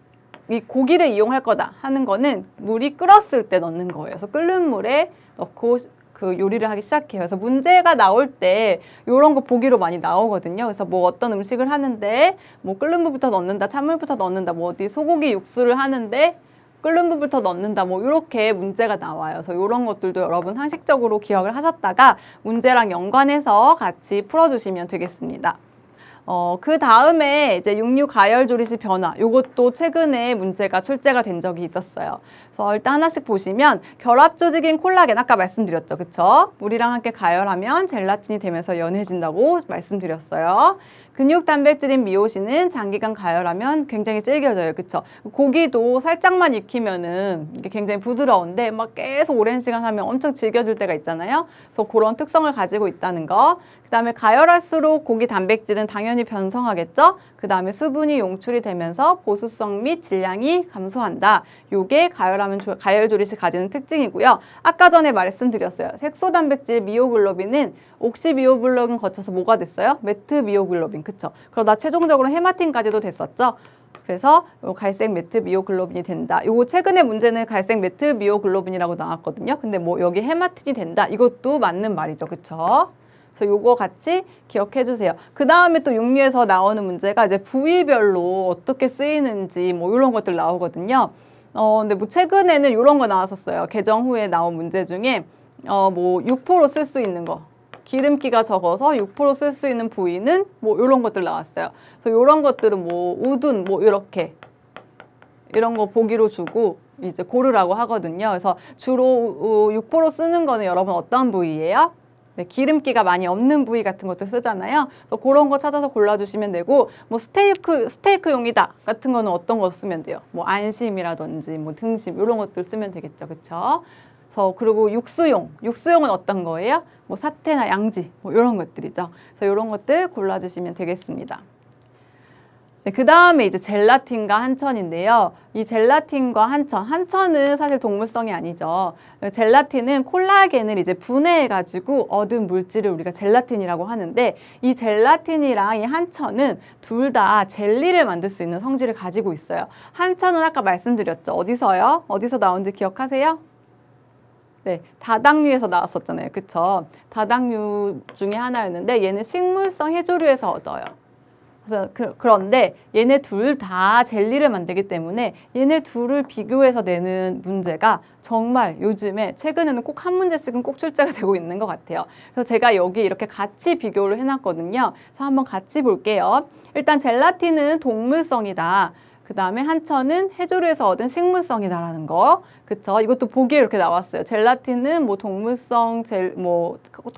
이 고기를 이용할 거다 하는 거는 물이 끓었을 때 넣는 거예요. 그래서 끓는 물에 넣고 그 요리를 하기 시작해요. 그래서 문제가 나올 때 이런 거 보기로 많이 나오거든요. 그래서 뭐 어떤 음식을 하는데 뭐 끓는 물부터 넣는다, 찬물부터 넣는다, 뭐 어디 소고기 육수를 하는데 끓는 물부터 넣는다, 뭐 이렇게 문제가 나와요. 그래서 이런 것들도 여러분 상식적으로 기억을 하셨다가 문제랑 연관해서 같이 풀어주시면 되겠습니다. 그 다음에 이제 육류 가열 조리시 변화, 요것도 최근에 문제가 출제가 된 적이 있었어요. 그래서 일단 하나씩 보시면 결합 조직인 콜라겐 아까 말씀드렸죠, 그쵸? 물이랑 함께 가열하면 젤라틴이 되면서 연해진다고 말씀드렸어요. 근육 단백질인 미오신은 장기간 가열하면 굉장히 질겨져요, 그쵸? 고기도 살짝만 익히면은 이게 굉장히 부드러운데 막 계속 오랜 시간 하면 엄청 질겨질 때가 있잖아요. 그래서 그런 특성을 가지고 있다는 거. 그 다음에 가열할수록 고기 단백질은 당연히 변성하겠죠. 그 다음에 수분이 용출이 되면서 보수성 및 질량이 감소한다. 요게 가열 조리시 가지는 특징이고요. 아까 전에 말씀드렸어요. 색소 단백질 미오글로빈은 옥시미오글로빈 거쳐서 뭐가 됐어요? 메트미오글로빈, 그쵸? 그러다 최종적으로 헤마틴까지도 됐었죠. 그래서 갈색 메트미오글로빈이 된다. 요거 최근에 문제는 갈색 메트미오글로빈이라고 나왔거든요. 근데 뭐 여기 헤마틴이 된다. 이것도 맞는 말이죠, 그쵸? 그래서 요거 같이 기억해 주세요. 그 다음에 또 육류에서 나오는 문제가 이제 부위별로 어떻게 쓰이는지 뭐 이런 것들 나오거든요. 근데 뭐 최근에는 이런 거 나왔었어요. 개정 후에 나온 문제 중에 뭐 육포로 쓸 수 있는 거. 기름기가 적어서 육포로 쓸 수 있는 부위는 뭐 이런 것들 나왔어요. 그래서 이런 것들은 뭐 우둔 뭐 이렇게 이런 거 보기로 주고 이제 고르라고 하거든요. 그래서 주로 육포로 쓰는 거는 여러분 어떤 부위예요? 네, 기름기가 많이 없는 부위 같은 것들 쓰잖아요. 그런 거 찾아서 골라주시면 되고, 뭐 스테이크용이다 같은 거는 어떤 거 쓰면 돼요? 뭐 안심이라든지 뭐 등심 이런 것들 쓰면 되겠죠, 그렇죠? 그리고 육수용은 어떤 거예요? 뭐 사태나 양지 뭐 이런 것들이죠. 그래서 이런 것들 골라주시면 되겠습니다. 네, 그 다음에 이제 젤라틴과 한천인데요. 이 젤라틴과 한천은 사실 동물성이 아니죠. 젤라틴은 콜라겐을 이제 분해해가지고 얻은 물질을 우리가 젤라틴이라고 하는데 이 젤라틴이랑 이 한천은 둘 다 젤리를 만들 수 있는 성질을 가지고 있어요. 한천은 아까 말씀드렸죠. 어디서요? 어디서 나온지 기억하세요? 네, 다당류에서 나왔었잖아요. 그쵸? 다당류 중에 하나였는데 얘는 식물성 해조류에서 얻어요. 그래서 그런데 얘네 둘 다 젤리를 만들기 때문에 얘네 둘을 비교해서 내는 문제가 정말 요즘에 최근에는 꼭 한 문제씩은 꼭 출제가 되고 있는 것 같아요. 그래서 제가 여기 이렇게 같이 비교를 해놨거든요. 그래서 한번 같이 볼게요. 일단 젤라틴은 동물성이다. 그 다음에 한천은 해조류에서 얻은 식물성이다라는 거. 그쵸? 이것도 보기에 이렇게 나왔어요. 젤라틴은 뭐 동물성,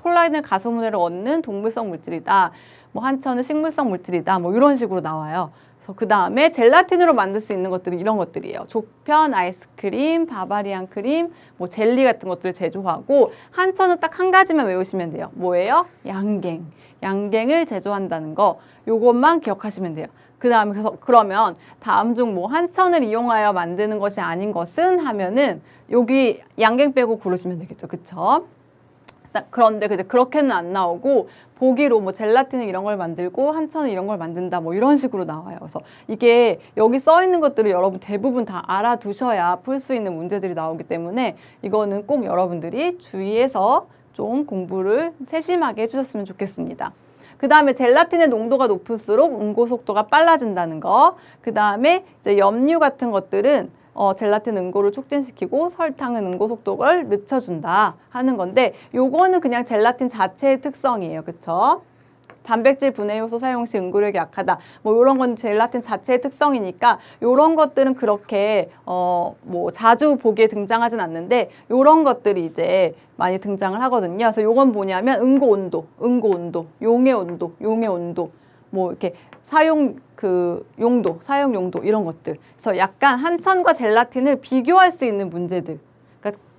콜라겐을 가소문해로 얻는 동물성 물질이다. 뭐 한천은 식물성 물질이다. 뭐 이런 식으로 나와요. 그래서 그 다음에 젤라틴으로 만들 수 있는 것들은 이런 것들이에요. 족편, 아이스크림, 바바리안 크림, 뭐 젤리 같은 것들을 제조하고 한천은 딱 한 가지만 외우시면 돼요. 뭐예요? 양갱. 양갱을 제조한다는 거. 요것만 기억하시면 돼요. 그 다음에 그러면 다음 중 뭐 한천을 이용하여 만드는 것이 아닌 것은 하면은 여기 양갱 빼고 고르시면 되겠죠. 그쵸? 그런데 그렇게는 안 나오고 보기로 뭐 젤라틴은 이런 걸 만들고 한천은 이런 걸 만든다 뭐 이런 식으로 나와요. 그래서 이게 여기 써 있는 것들을 여러분 대부분 다 알아두셔야 풀 수 있는 문제들이 나오기 때문에 이거는 꼭 여러분들이 주의해서 좀 공부를 세심하게 해주셨으면 좋겠습니다. 그 다음에 젤라틴의 농도가 높을수록 응고 속도가 빨라진다는 거. 그 다음에 이제 염류 같은 것들은 젤라틴 응고를 촉진시키고 설탕은 응고 속도를 늦춰준다 하는 건데 요거는 그냥 젤라틴 자체의 특성이에요. 그쵸? 단백질 분해 요소 사용 시 응고력이 약하다. 뭐 이런 건 젤라틴 자체의 특성이니까 이런 것들은 그렇게 뭐 자주 보기에 등장하진 않는데 이런 것들이 이제 많이 등장을 하거든요. 그래서 요건 뭐냐면 응고 온도, 용해 온도, 뭐 이렇게 사용 용도 이런 것들. 그래서 약간 한천과 젤라틴을 비교할 수 있는 문제들.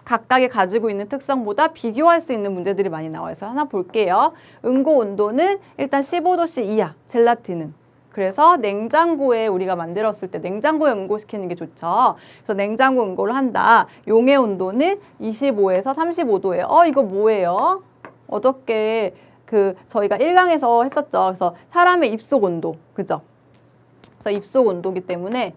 각각이 가지고 있는 특성보다 비교할 수 있는 문제들이 많이 나와요. 그래서 하나 볼게요. 응고 온도는 일단 15도씨 이하, 젤라틴은. 그래서 냉장고에 우리가 만들었을 때 냉장고에 응고시키는 게 좋죠. 그래서 냉장고 응고를 한다. 용의 온도는 25에서 35도예요. 이거 뭐예요? 어저께 저희가 1강에서 했었죠. 그래서 사람의 입속 온도, 그죠? 그래서 입속 온도기 때문에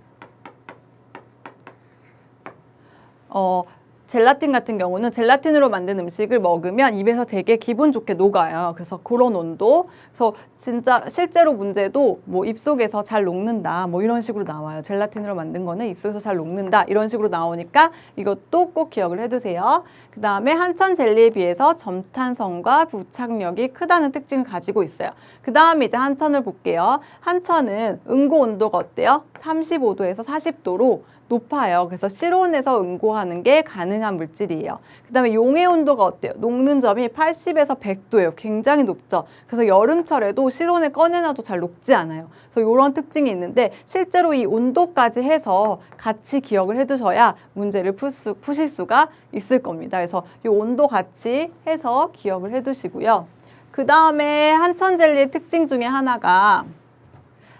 젤라틴 같은 경우는 젤라틴으로 만든 음식을 먹으면 입에서 되게 기분 좋게 녹아요. 그래서 그런 온도. 그래서 진짜 실제로 문제도 뭐 입속에서 잘 녹는다. 뭐 이런 식으로 나와요. 젤라틴으로 만든 거는 입속에서 잘 녹는다. 이런 식으로 나오니까 이것도 꼭 기억을 해두세요. 그 다음에 한천 젤리에 비해서 점탄성과 부착력이 크다는 특징을 가지고 있어요. 그 다음에 이제 한천을 볼게요. 한천은 응고 온도가 어때요? 35도에서 40도로 높아요. 그래서 실온에서 응고하는 게 가능한 물질이에요. 그 다음에 용의 온도가 어때요? 녹는 점이 80에서 100도예요. 굉장히 높죠. 그래서 여름철에도 실온에 꺼내놔도 잘 녹지 않아요. 그래서 이런 특징이 있는데 실제로 이 온도까지 해서 같이 기억을 해두셔야 문제를 푸실 수가 있을 겁니다. 그래서 이 온도 같이 해서 기억을 해두시고요. 그 다음에 한천 젤리의 특징 중에 하나가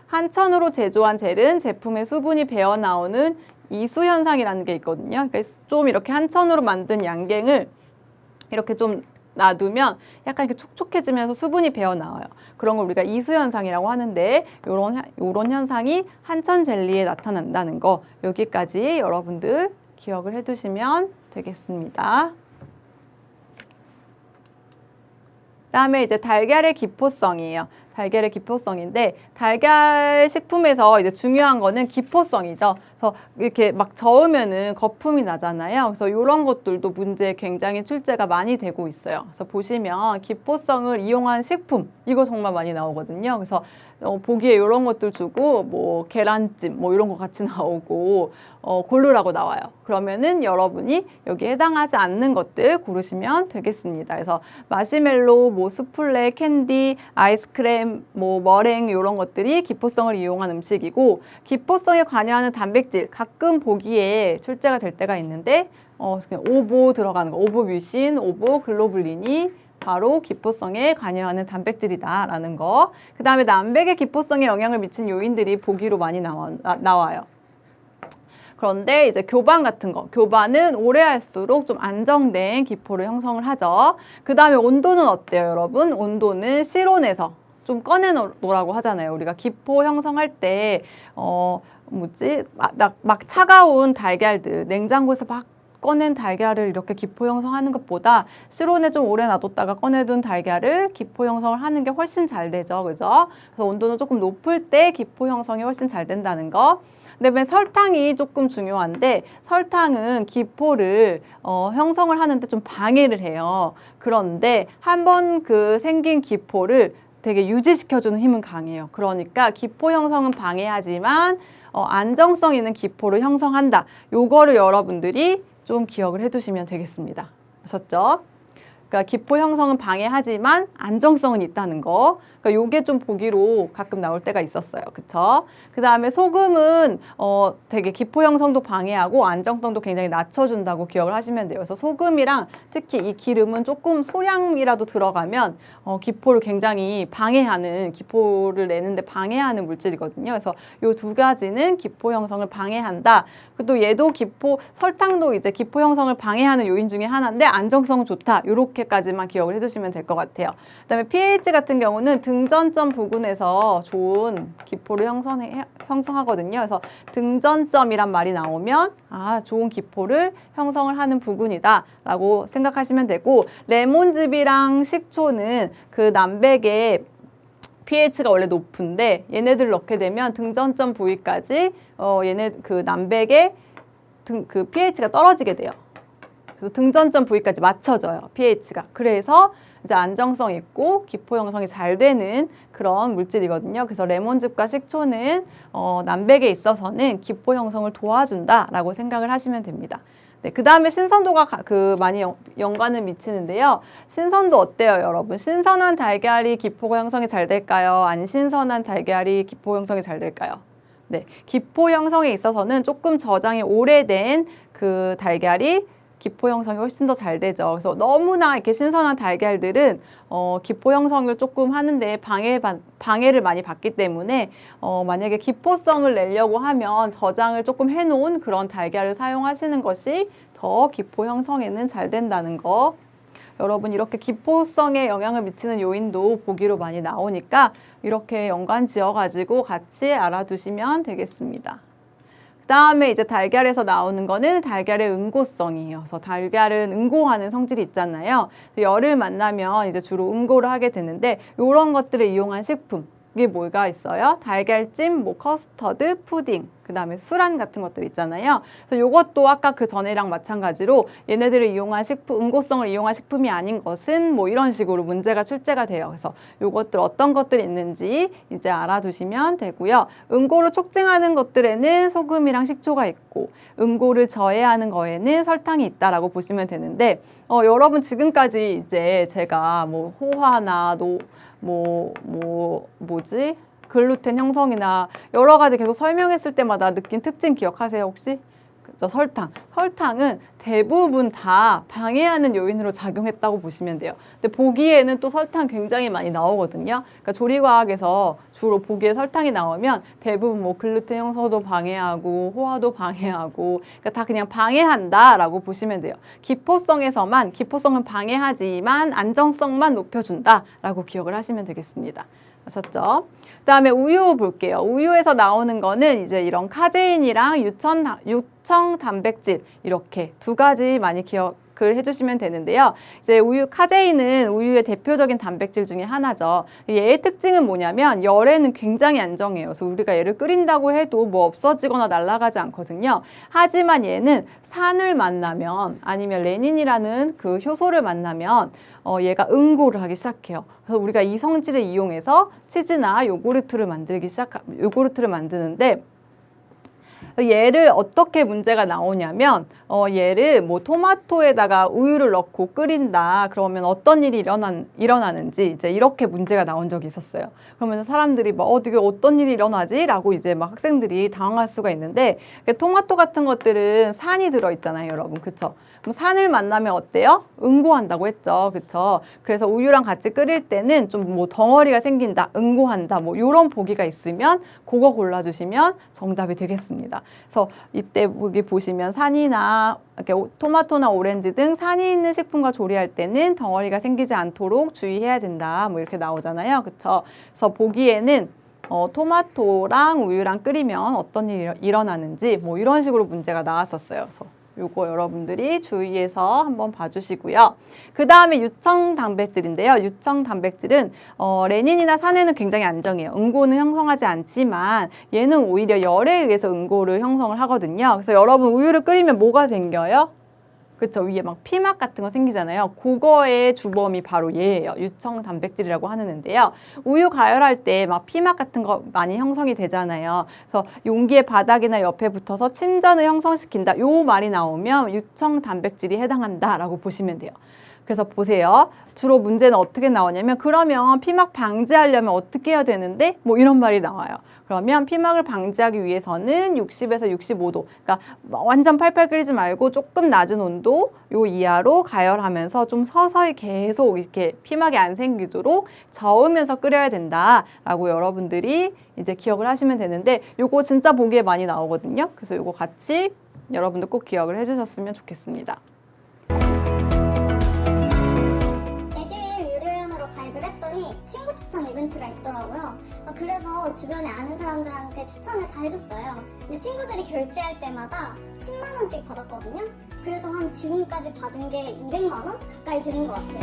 한천으로 제조한 젤은 제품의 수분이 배어나오는 이수 현상이라는 게 있거든요. 그러니까 좀 이렇게 한천으로 만든 양갱을 이렇게 좀 놔두면 약간 이렇게 촉촉해지면서 수분이 배어나와요. 그런 걸 우리가 이수 현상이라고 하는데 요런 현상이 한천 젤리에 나타난다는 거 여기까지 여러분들 기억을 해두시면 되겠습니다. 그다음에 이제 달걀의 기포성이에요. 달걀의 기포성인데 달걀 식품에서 이제 중요한 거는 기포성이죠. 그래서 이렇게 막 저으면은 거품이 나잖아요. 그래서 이런 것들도 문제에 굉장히 출제가 많이 되고 있어요. 그래서 보시면 기포성을 이용한 식품 이거 정말 많이 나오거든요. 그래서 보기에 이런 것들 주고 뭐 계란찜 뭐 이런 거 같이 나오고 고르라고 나와요. 그러면은 여러분이 여기에 해당하지 않는 것들 고르시면 되겠습니다. 그래서 마시멜로, 뭐 수플레, 캔디, 아이스크림, 뭐 머랭 이런 것들이 기포성을 이용한 음식이고 기포성에 관여하는 단백질 가끔 보기에 출제가 될 때가 있는데 오보 들어가는 거, 오보뮤신, 오보글로불린이 바로 기포성에 관여하는 단백질이다라는 거. 그 다음에 남백의 기포성에 영향을 미친 요인들이 보기로 많이 나와요. 그런데 이제 교반 같은 거, 교반은 오래 할수록 좀 안정된 기포를 형성을 하죠. 그 다음에 온도는 어때요, 여러분? 온도는 실온에서 좀 꺼내놓으라고 하잖아요. 우리가 기포 형성할 때 막 차가운 달걀들, 냉장고에서 막 꺼낸 달걀을 이렇게 기포 형성하는 것보다 실온에 좀 오래 놔뒀다가 꺼내둔 달걀을 기포 형성을 하는 게 훨씬 잘 되죠. 그죠? 그래서 온도는 조금 높을 때 기포 형성이 훨씬 잘 된다는 거. 그다음에 설탕이 조금 중요한데 설탕은 기포를 형성을 하는데 좀 방해를 해요. 그런데 한번 생긴 기포를 되게 유지시켜주는 힘은 강해요. 그러니까 기포 형성은 방해하지만 안정성 있는 기포를 형성한다. 요거를 여러분들이 좀 기억을 해두시면 되겠습니다. 아셨죠? 그러니까 기포 형성은 방해하지만 안정성은 있다는 거. 그러니까 요게 좀 보기로 가끔 나올 때가 있었어요. 그쵸? 그 다음에 소금은 되게 기포 형성도 방해하고 안정성도 굉장히 낮춰준다고 기억을 하시면 돼요. 그래서 소금이랑 특히 이 기름은 조금 소량이라도 들어가면 기포를 굉장히 방해하는, 기포를 내는데 방해하는 물질이거든요. 그래서 요 두 가지는 기포 형성을 방해한다. 또 얘도 설탕도 이제 기포 형성을 방해하는 요인 중에 하나인데 안정성은 좋다. 요렇게까지만 기억을 해주시면 될 것 같아요. 그 다음에 pH 같은 경우는 등전점 부근에서 좋은 기포를 형성하거든요. 그래서 등전점이란 말이 나오면 좋은 기포를 형성을 하는 부근이다 라고 생각하시면 되고, 레몬즙이랑 식초는 그 남백의 pH가 원래 높은데 얘네들 넣게 되면 등전점 부위까지 남백의 pH가 떨어지게 돼요. 그래서 등전점 부위까지 맞춰져요, pH가. 그래서 이제 안정성 있고 기포 형성이 잘 되는 그런 물질이거든요. 그래서 레몬즙과 식초는 남백에 있어서는 기포 형성을 도와준다라고 생각을 하시면 됩니다. 네, 그 다음에 신선도가 많이 연관을 미치는데요. 신선도 어때요, 여러분? 신선한 달걀이 기포 형성이 잘 될까요? 안 신선한 달걀이 기포 형성이 잘 될까요? 네, 기포 형성에 있어서는 조금 저장이 오래된 그 달걀이 기포 형성이 훨씬 더 잘 되죠. 그래서 너무나 이렇게 신선한 달걀들은 기포 형성을 조금 하는데 방해를 많이 받기 때문에 만약에 기포성을 내려고 하면 저장을 조금 해놓은 그런 달걀을 사용하시는 것이 더 기포 형성에는 잘 된다는 거. 여러분 이렇게 기포성에 영향을 미치는 요인도 보기로 많이 나오니까 이렇게 연관 지어가지고 같이 알아두시면 되겠습니다. 그 다음에 이제 달걀에서 나오는 거는 달걀의 응고성이에요. 그래서 달걀은 응고하는 성질이 있잖아요. 열을 만나면 이제 주로 응고를 하게 되는데 이런 것들을 이용한 식품. 이게 뭐가 있어요? 달걀찜, 뭐 커스터드, 푸딩, 그 다음에 수란 같은 것들 있잖아요. 그래서 이것도 아까 그 전에랑 마찬가지로 얘네들을 이용한 식품, 응고성을 이용한 식품이 아닌 것은 뭐 이런 식으로 문제가 출제가 돼요. 그래서 이것들 어떤 것들이 있는지 이제 알아두시면 되고요. 응고를 촉진하는 것들에는 소금이랑 식초가 있고 응고를 저해하는 거에는 설탕이 있다라고 보시면 되는데 여러분 지금까지 이제 제가 뭐 호화나 글루텐 형성이나 여러 가지 계속 설명했을 때마다 느낀 특징 기억하세요, 혹시? 그죠? 설탕은 대부분 다 방해하는 요인으로 작용했다고 보시면 돼요. 근데 보기에는 또 설탕 굉장히 많이 나오거든요. 그러니까 조리과학에서 주로 보기에 설탕이 나오면 대부분 뭐 글루텐 형성도 방해하고 호화도 방해하고 그러니까 다 그냥 방해한다라고 보시면 돼요. 기포성은 방해하지만 안정성만 높여준다라고 기억을 하시면 되겠습니다. 아셨죠? 그 다음에 우유 볼게요. 우유에서 나오는 거는 이제 이런 카제인이랑 유청 단백질 이렇게 두 가지 많이 기억을 해주시면 되는데요. 이제 카제인은 우유의 대표적인 단백질 중에 하나죠. 얘의 특징은 뭐냐면 열에는 굉장히 안정해요. 그래서 우리가 얘를 끓인다고 해도 뭐 없어지거나 날아가지 않거든요. 하지만 얘는 산을 만나면 아니면 레닌이라는 그 효소를 만나면 얘가 응고를 하기 시작해요. 그래서 우리가 이 성질을 이용해서 치즈나 요구르트를 만드는데 얘를 어떻게 문제가 나오냐면 얘를 뭐 토마토에다가 우유를 넣고 끓인다 그러면 어떤 일이 일어나는지 이제 이렇게 문제가 나온 적이 있었어요. 그러면 사람들이 막 되게 어떤 일이 일어나지? 라고 이제 막 학생들이 당황할 수가 있는데 토마토 같은 것들은 산이 들어있잖아요, 여러분. 그쵸? 그럼 산을 만나면 어때요? 응고한다고 했죠. 그쵸? 그래서 우유랑 같이 끓일 때는 좀 뭐 덩어리가 생긴다, 응고한다, 뭐 이런 보기가 있으면 그거 골라주시면 정답이 되겠습니다. 그래서 이때 여기 보시면 산이나 이렇게 토마토나 오렌지 등 산이 있는 식품과 조리할 때는 덩어리가 생기지 않도록 주의해야 된다. 뭐 이렇게 나오잖아요. 그쵸? 그래서 보기에는 토마토랑 우유랑 끓이면 어떤 일이 일어나는지 뭐 이런 식으로 문제가 나왔었어요. 그래서 요거 여러분들이 주의해서 한번 봐주시고요. 그 다음에 유청 단백질인데요. 유청 단백질은 레닌이나 산에는 굉장히 안정해요. 응고는 형성하지 않지만 얘는 오히려 열에 의해서 응고를 형성을 하거든요. 그래서 여러분 우유를 끓이면 뭐가 생겨요? 그렇죠. 위에 막 피막 같은 거 생기잖아요. 그거의 주범이 바로 얘예요. 유청 단백질이라고 하는데요. 우유 가열할 때 막 피막 같은 거 많이 형성이 되잖아요. 그래서 용기의 바닥이나 옆에 붙어서 침전을 형성시킨다. 요 말이 나오면 유청 단백질이 해당한다라고 보시면 돼요. 그래서 보세요. 주로 문제는 어떻게 나오냐면 그러면 피막 방지하려면 어떻게 해야 되는데 뭐 이런 말이 나와요. 그러면 피막을 방지하기 위해서는 60에서 65도 그러니까 완전 팔팔 끓이지 말고 조금 낮은 온도 요 이하로 가열하면서 좀 서서히 계속 이렇게 피막이 안 생기도록 저으면서 끓여야 된다라고 여러분들이 이제 기억을 하시면 되는데 요거 진짜 보기에 많이 나오거든요. 그래서 요거 같이 여러분들 꼭 기억을 해주셨으면 좋겠습니다. 가입을 했더니 친구 추천 이벤트가 있더라고요. 그래서 주변에 아는 사람들한테 추천을 다 해줬어요. 근데 친구들이 결제할 때마다 10만 원씩 받았거든요. 그래서 한 지금까지 받은 게 200만 원 가까이 되는 것 같아요.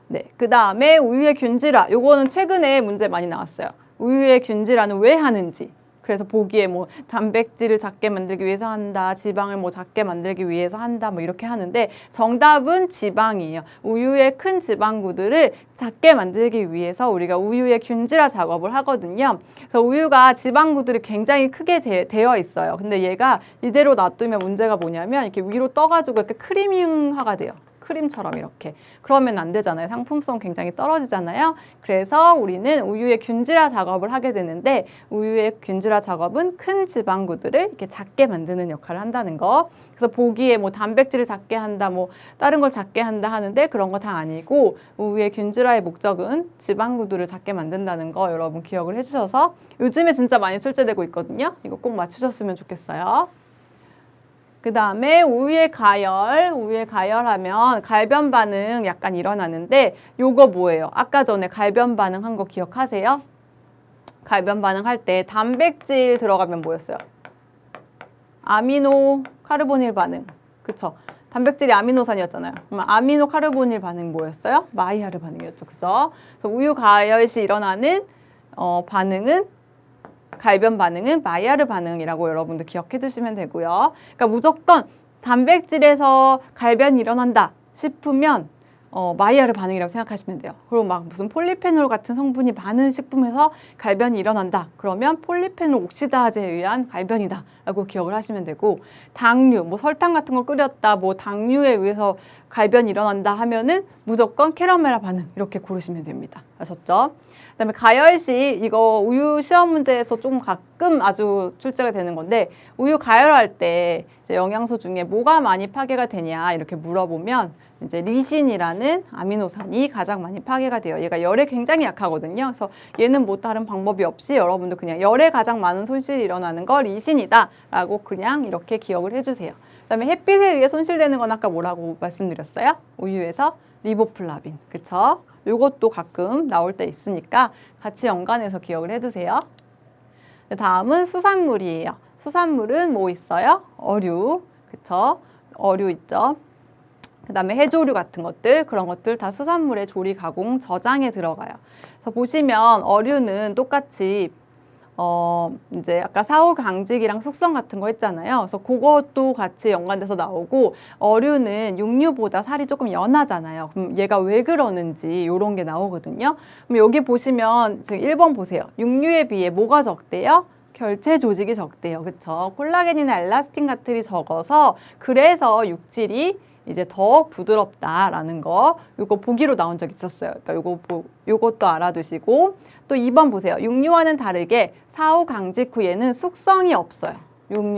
네, 그 다음에 우유의 균질화. 요거는 최근에 문제 많이 나왔어요. 우유의 균질화는 왜 하는지. 그래서 보기에 뭐 단백질을 작게 만들기 위해서 한다, 지방을 뭐 작게 만들기 위해서 한다, 뭐 이렇게 하는데 정답은 지방이에요. 우유의 큰 지방구들을 작게 만들기 위해서 우리가 우유의 균질화 작업을 하거든요. 그래서 우유가 지방구들이 굉장히 크게 되어 있어요. 근데 얘가 이대로 놔두면 문제가 뭐냐면 이렇게 위로 떠가지고 이렇게 크리밍화가 돼요. 크림처럼 이렇게. 그러면 안 되잖아요. 상품성 굉장히 떨어지잖아요. 그래서 우리는 우유의 균질화 작업을 하게 되는데 우유의 균질화 작업은 큰 지방구들을 이렇게 작게 만드는 역할을 한다는 거. 그래서 보기에 뭐 단백질을 작게 한다, 뭐 다른 걸 작게 한다 하는데 그런 거 다 아니고 우유의 균질화의 목적은 지방구들을 작게 만든다는 거 여러분 기억을 해주셔서 요즘에 진짜 많이 출제되고 있거든요. 이거 꼭 맞추셨으면 좋겠어요. 그 다음에 우유의 가열하면 갈변 반응 약간 일어나는데 요거 뭐예요? 아까 전에 갈변 반응 한 거 기억하세요? 갈변 반응 할 때 단백질 들어가면 뭐였어요? 아미노 카르보닐 반응. 그쵸? 단백질이 아미노산이었잖아요. 그럼 아미노 카르보닐 반응 뭐였어요? 마이야르 반응이었죠. 그죠? 그래서 우유 가열 시 일어나는 반응은 갈변 반응은 마이야르 반응이라고 여러분들 기억해 두시면 되고요. 그러니까 무조건 단백질에서 갈변이 일어난다 싶으면 마이야르 반응이라고 생각하시면 돼요. 그리고 막 무슨 폴리페놀 같은 성분이 많은 식품에서 갈변이 일어난다. 그러면 폴리페놀 옥시다제에 의한 갈변이다 라고 기억을 하시면 되고 당류, 뭐 설탕 같은 거 끓였다, 뭐 당류에 의해서 갈변이 일어난다 하면은 무조건 캐러멜 반응 이렇게 고르시면 됩니다. 아셨죠? 그다음에 가열시 이거 우유 시험 문제에서 좀 가끔 아주 출제가 되는 건데 우유 가열할 때 이제 영양소 중에 뭐가 많이 파괴가 되냐 이렇게 물어보면 이제 리신이라는 아미노산이 가장 많이 파괴가 돼요. 얘가 열에 굉장히 약하거든요. 그래서 얘는 뭐 다른 방법이 없이 여러분들 그냥 열에 가장 많은 손실이 일어나는 거 리신이다 라고 그냥 이렇게 기억을 해주세요. 그다음에 햇빛에 의해 손실되는 건 아까 뭐라고 말씀드렸어요? 우유에서 리보플라빈. 그쵸? 요것도 가끔 나올 때 있으니까 같이 연관해서 기억을 해두세요. 다음은 수산물이에요. 수산물은 뭐 있어요? 어류. 그쵸? 어류 있죠? 그 다음에 해조류 같은 것들, 그런 것들 다 수산물의 조리, 가공, 저장에 들어가요. 그래서 보시면 어류는 똑같이 이제 아까 사후 강직이랑 숙성 같은 거 했잖아요. 그래서 그것도 같이 연관돼서 나오고 어류는 육류보다 살이 조금 연하잖아요. 그럼 얘가 왜 그러는지 이런 게 나오거든요. 그럼 여기 보시면 지금 1번 보세요. 육류에 비해 뭐가 적대요? 결체 조직이 적대요. 그쵸? 콜라겐이나 엘라스틴 같은 이 적어서 그래서 육질이 이제 더 부드럽다라는 거 요거 보기로 나온 적 있었어요. 그러니까 요것도 알아두시고 또 2번 보세요. 육류와는 다르게 사후 강직 후에는 숙성이 없어요.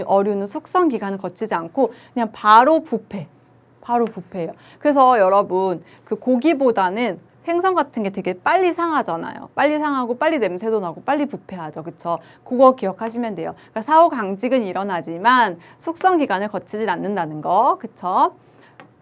어류는 숙성 기간을 거치지 않고 그냥 바로 부패해요. 그래서 여러분 그 고기보다는 생선 같은 게 되게 빨리 상하잖아요. 빨리 상하고 빨리 냄새도 나고 빨리 부패하죠. 그쵸? 그거 기억하시면 돼요. 그러니까 사후 강직은 일어나지만 숙성 기간을 거치지 않는다는 거. 그쵸?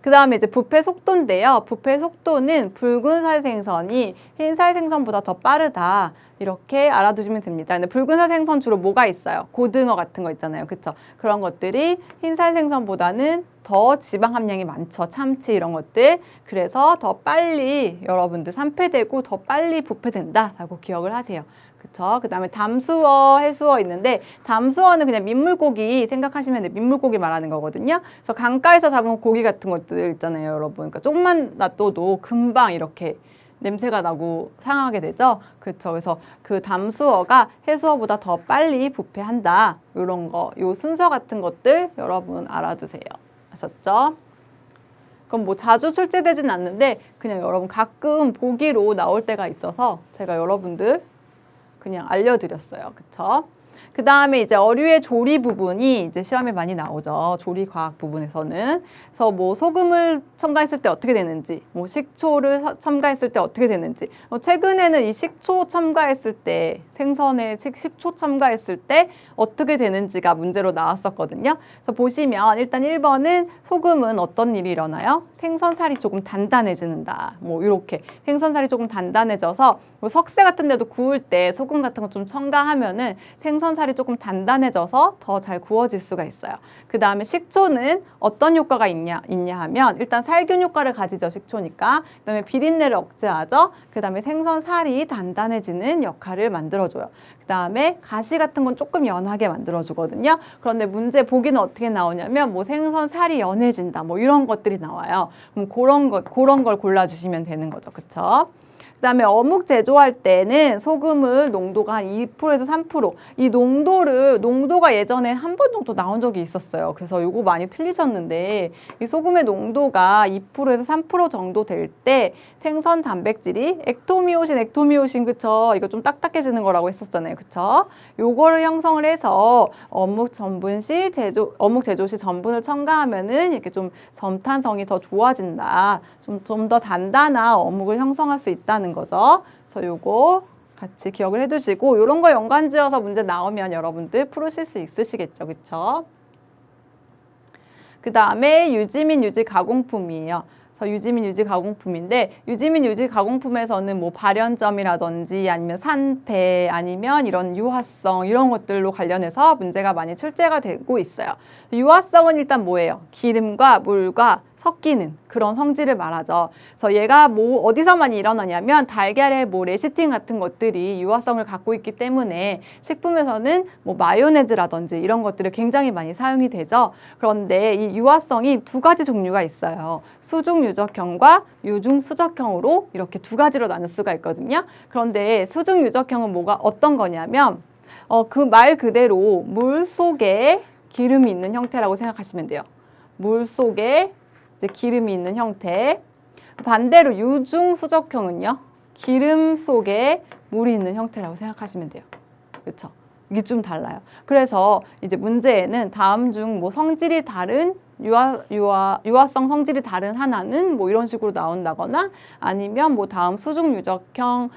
그 다음에 이제 부패 속도인데요. 부패 속도는 붉은살 생선이 흰살 생선보다 더 빠르다. 이렇게 알아두시면 됩니다. 근데 붉은살 생선 주로 뭐가 있어요? 고등어 같은 거 있잖아요. 그쵸? 그런 것들이 흰살 생선보다는 더 지방 함량이 많죠. 참치 이런 것들. 그래서 더 빨리 여러분들 산패되고 더 빨리 부패된다라고 기억을 하세요. 그쵸? 그 다음에 담수어, 해수어 있는데 담수어는 그냥 민물고기 생각하시면 돼요. 민물고기 말하는 거거든요. 그래서 강가에서 잡은 고기 같은 것들 있잖아요, 여러분. 그러니까 조금만 놔둬도 금방 이렇게 냄새가 나고 상하게 되죠. 그렇죠. 그래서 그 담수어가 해수어보다 더 빨리 부패한다. 이런 거, 요 순서 같은 것들 여러분 알아두세요. 아셨죠? 그럼 뭐 자주 출제되진 않는데 그냥 여러분 가끔 보기로 나올 때가 있어서 제가 여러분들 그냥 알려드렸어요. 그쵸? 그 다음에 이제 어류의 조리 부분이 이제 시험에 많이 나오죠. 조리 과학 부분에서는. 그래서 뭐 소금을 첨가했을 때 어떻게 되는지, 뭐 식초를 첨가했을 때 어떻게 되는지. 최근에는 이 식초 첨가했을 때, 생선에 식초 첨가했을 때 어떻게 되는지가 문제로 나왔었거든요. 그래서 보시면 일단 1번은 소금은 어떤 일이 일어나요? 생선살이 조금 단단해지는다. 뭐 이렇게 생선살이 조금 단단해져서 뭐 석쇠 같은 데도 구울 때 소금 같은 거 좀 첨가하면은 생선살이 조금 단단해져서 더 잘 구워질 수가 있어요. 그 다음에 식초는 어떤 효과가 있냐 하면 일단 살균 효과를 가지죠. 식초니까. 그 다음에 비린내를 억제하죠. 그 다음에 생선살이 단단해지는 역할을 만들어줘요. 그 다음에 가시 같은 건 조금 연하게 만들어주거든요. 그런데 문제 보기는 어떻게 나오냐면 뭐 생선살이 연해진다 뭐 이런 것들이 나와요. 그럼 그런 걸 골라주시면 되는 거죠. 그쵸? 그다음에 어묵 제조할 때는 소금을 농도가 한 2%에서 3%. 이 농도가 예전에 한 번 정도 나온 적이 있었어요. 그래서 요거 많이 틀리셨는데 이 소금의 농도가 2%에서 3% 정도 될 때 생선 단백질이 액토미오신 그쵸? 이거 좀 딱딱해지는 거라고 했었잖아요. 그쵸? 요거를 형성을 해서 어묵 제조 시 전분을 첨가하면은 이렇게 좀 점탄성이 더 좋아진다. 좀 더 단단한 어묵을 형성할 수 있다는 거죠. 그래서 요거 같이 기억을 해두시고 요런 거 연관지어서 문제 나오면 여러분들 풀으실 수 있으시겠죠. 그쵸? 그 다음에 유지민 유지 가공품이에요. 유지민 유지 가공품인데 유지민 유지 가공품에서는 뭐 발연점이라든지 아니면 산패 아니면 이런 유화성 이런 것들로 관련해서 문제가 많이 출제가 되고 있어요. 유화성은 일단 뭐예요? 기름과 물과 섞이는 그런 성질을 말하죠. 그래서 얘가 뭐 어디서 많이 일어나냐면 달걀에 뭐 레시틴 같은 것들이 유화성을 갖고 있기 때문에 식품에서는 뭐 마요네즈라든지 이런 것들을 굉장히 많이 사용이 되죠. 그런데 이 유화성이 두 가지 종류가 있어요. 수중 유적형과 유중 수적형으로 이렇게 두 가지로 나눌 수가 있거든요. 그런데 수중 유적형은 어떤 거냐면 그 말 그대로 물 속에 기름이 있는 형태라고 생각하시면 돼요. 물 속에 이제 기름이 있는 형태. 반대로 유중수적형은요. 기름 속에 물이 있는 형태라고 생각하시면 돼요. 그렇죠? 이게 좀 달라요. 그래서 이제 문제에는 다음 중 뭐 성질이 다른 유화성 성질이 다른 하나는 뭐 이런 식으로 나온다거나 아니면 뭐 다음 수중 유적형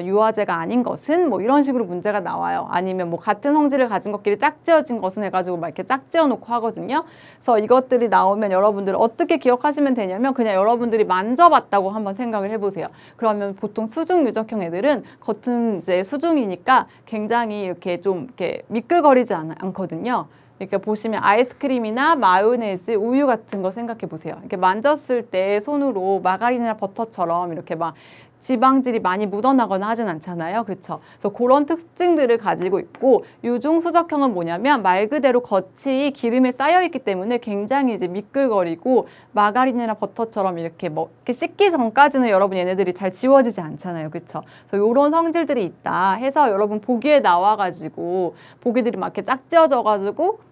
유화제가 아닌 것은 뭐 이런 식으로 문제가 나와요. 아니면 뭐 같은 성질을 가진 것끼리 짝지어진 것은 해가지고 막 이렇게 짝지어 놓고 하거든요. 그래서 이것들이 나오면 여러분들 어떻게 기억하시면 되냐면 그냥 여러분들이 만져봤다고 한번 생각을 해보세요. 그러면 보통 수중 유적형 애들은 겉은 이제 수중이니까 굉장히 이렇게 좀 이렇게 미끌거리지 않거든요. 이렇게 보시면 아이스크림이나 마요네즈, 우유 같은 거 생각해 보세요. 이렇게 만졌을 때 손으로 마가린이나 버터처럼 이렇게 막 지방질이 많이 묻어나거나 하진 않잖아요. 그렇죠? 그래서 그런 특징들을 가지고 있고 유중수적형은 뭐냐면 말 그대로 겉이 기름에 쌓여 있기 때문에 굉장히 이제 미끌거리고 마가린이나 버터처럼 이렇게 뭐 이렇게 씻기 전까지는 여러분 얘네들이 잘 지워지지 않잖아요. 그렇죠? 그래서 이런 성질들이 있다 해서 여러분 보기에 나와가지고 보기들이 막 이렇게 짝지어져가지고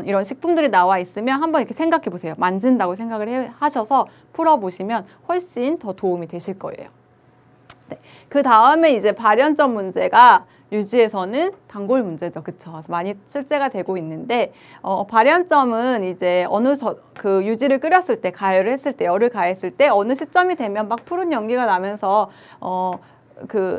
이런 식품들이 나와 있으면 한번 이렇게 생각해 보세요. 만진다고 생각을 하셔서 풀어보시면 훨씬 더 도움이 되실 거예요. 네. 그 다음에 이제 발연점 문제가 유지에서는 단골 문제죠. 그쵸? 그래서 많이 출제가 되고 있는데, 발연점은 이제 그 유지를 끓였을 때, 가열을 했을 때, 열을 가했을 때, 어느 시점이 되면 막 푸른 연기가 나면서,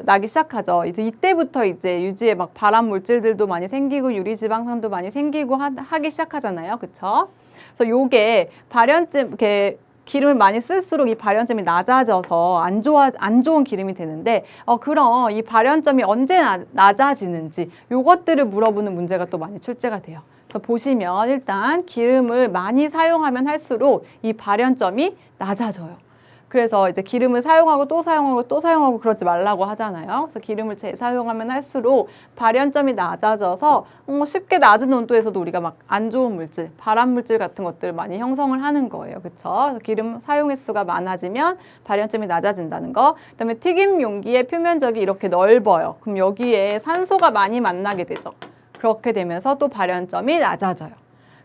나기 시작하죠. 이때부터 이제 유지에 막 발암 물질들도 많이 생기고, 유리지방산도 많이 생기고 하기 시작하잖아요. 그쵸? 그래서 요게 발연점, 이렇게 기름을 많이 쓸수록 이 발연점이 낮아져서 안 좋은 기름이 되는데 그럼 이 발연점이 언제 낮아지는지 요것들을 물어보는 문제가 또 많이 출제가 돼요. 그래서 보시면 일단 기름을 많이 사용하면 할수록 이 발연점이 낮아져요. 그래서 이제 기름을 사용하고 또 사용하고 또 사용하고 그러지 말라고 하잖아요. 그래서 기름을 재사용하면 할수록 발연점이 낮아져서 쉽게 낮은 온도에서도 우리가 막 안 좋은 물질, 발암 물질 같은 것들을 많이 형성을 하는 거예요. 그렇죠? 그래서 기름 사용 횟수가 많아지면 발연점이 낮아진다는 거. 그다음에 튀김 용기의 표면적이 이렇게 넓어요. 그럼 여기에 산소가 많이 만나게 되죠. 그렇게 되면서 또 발연점이 낮아져요.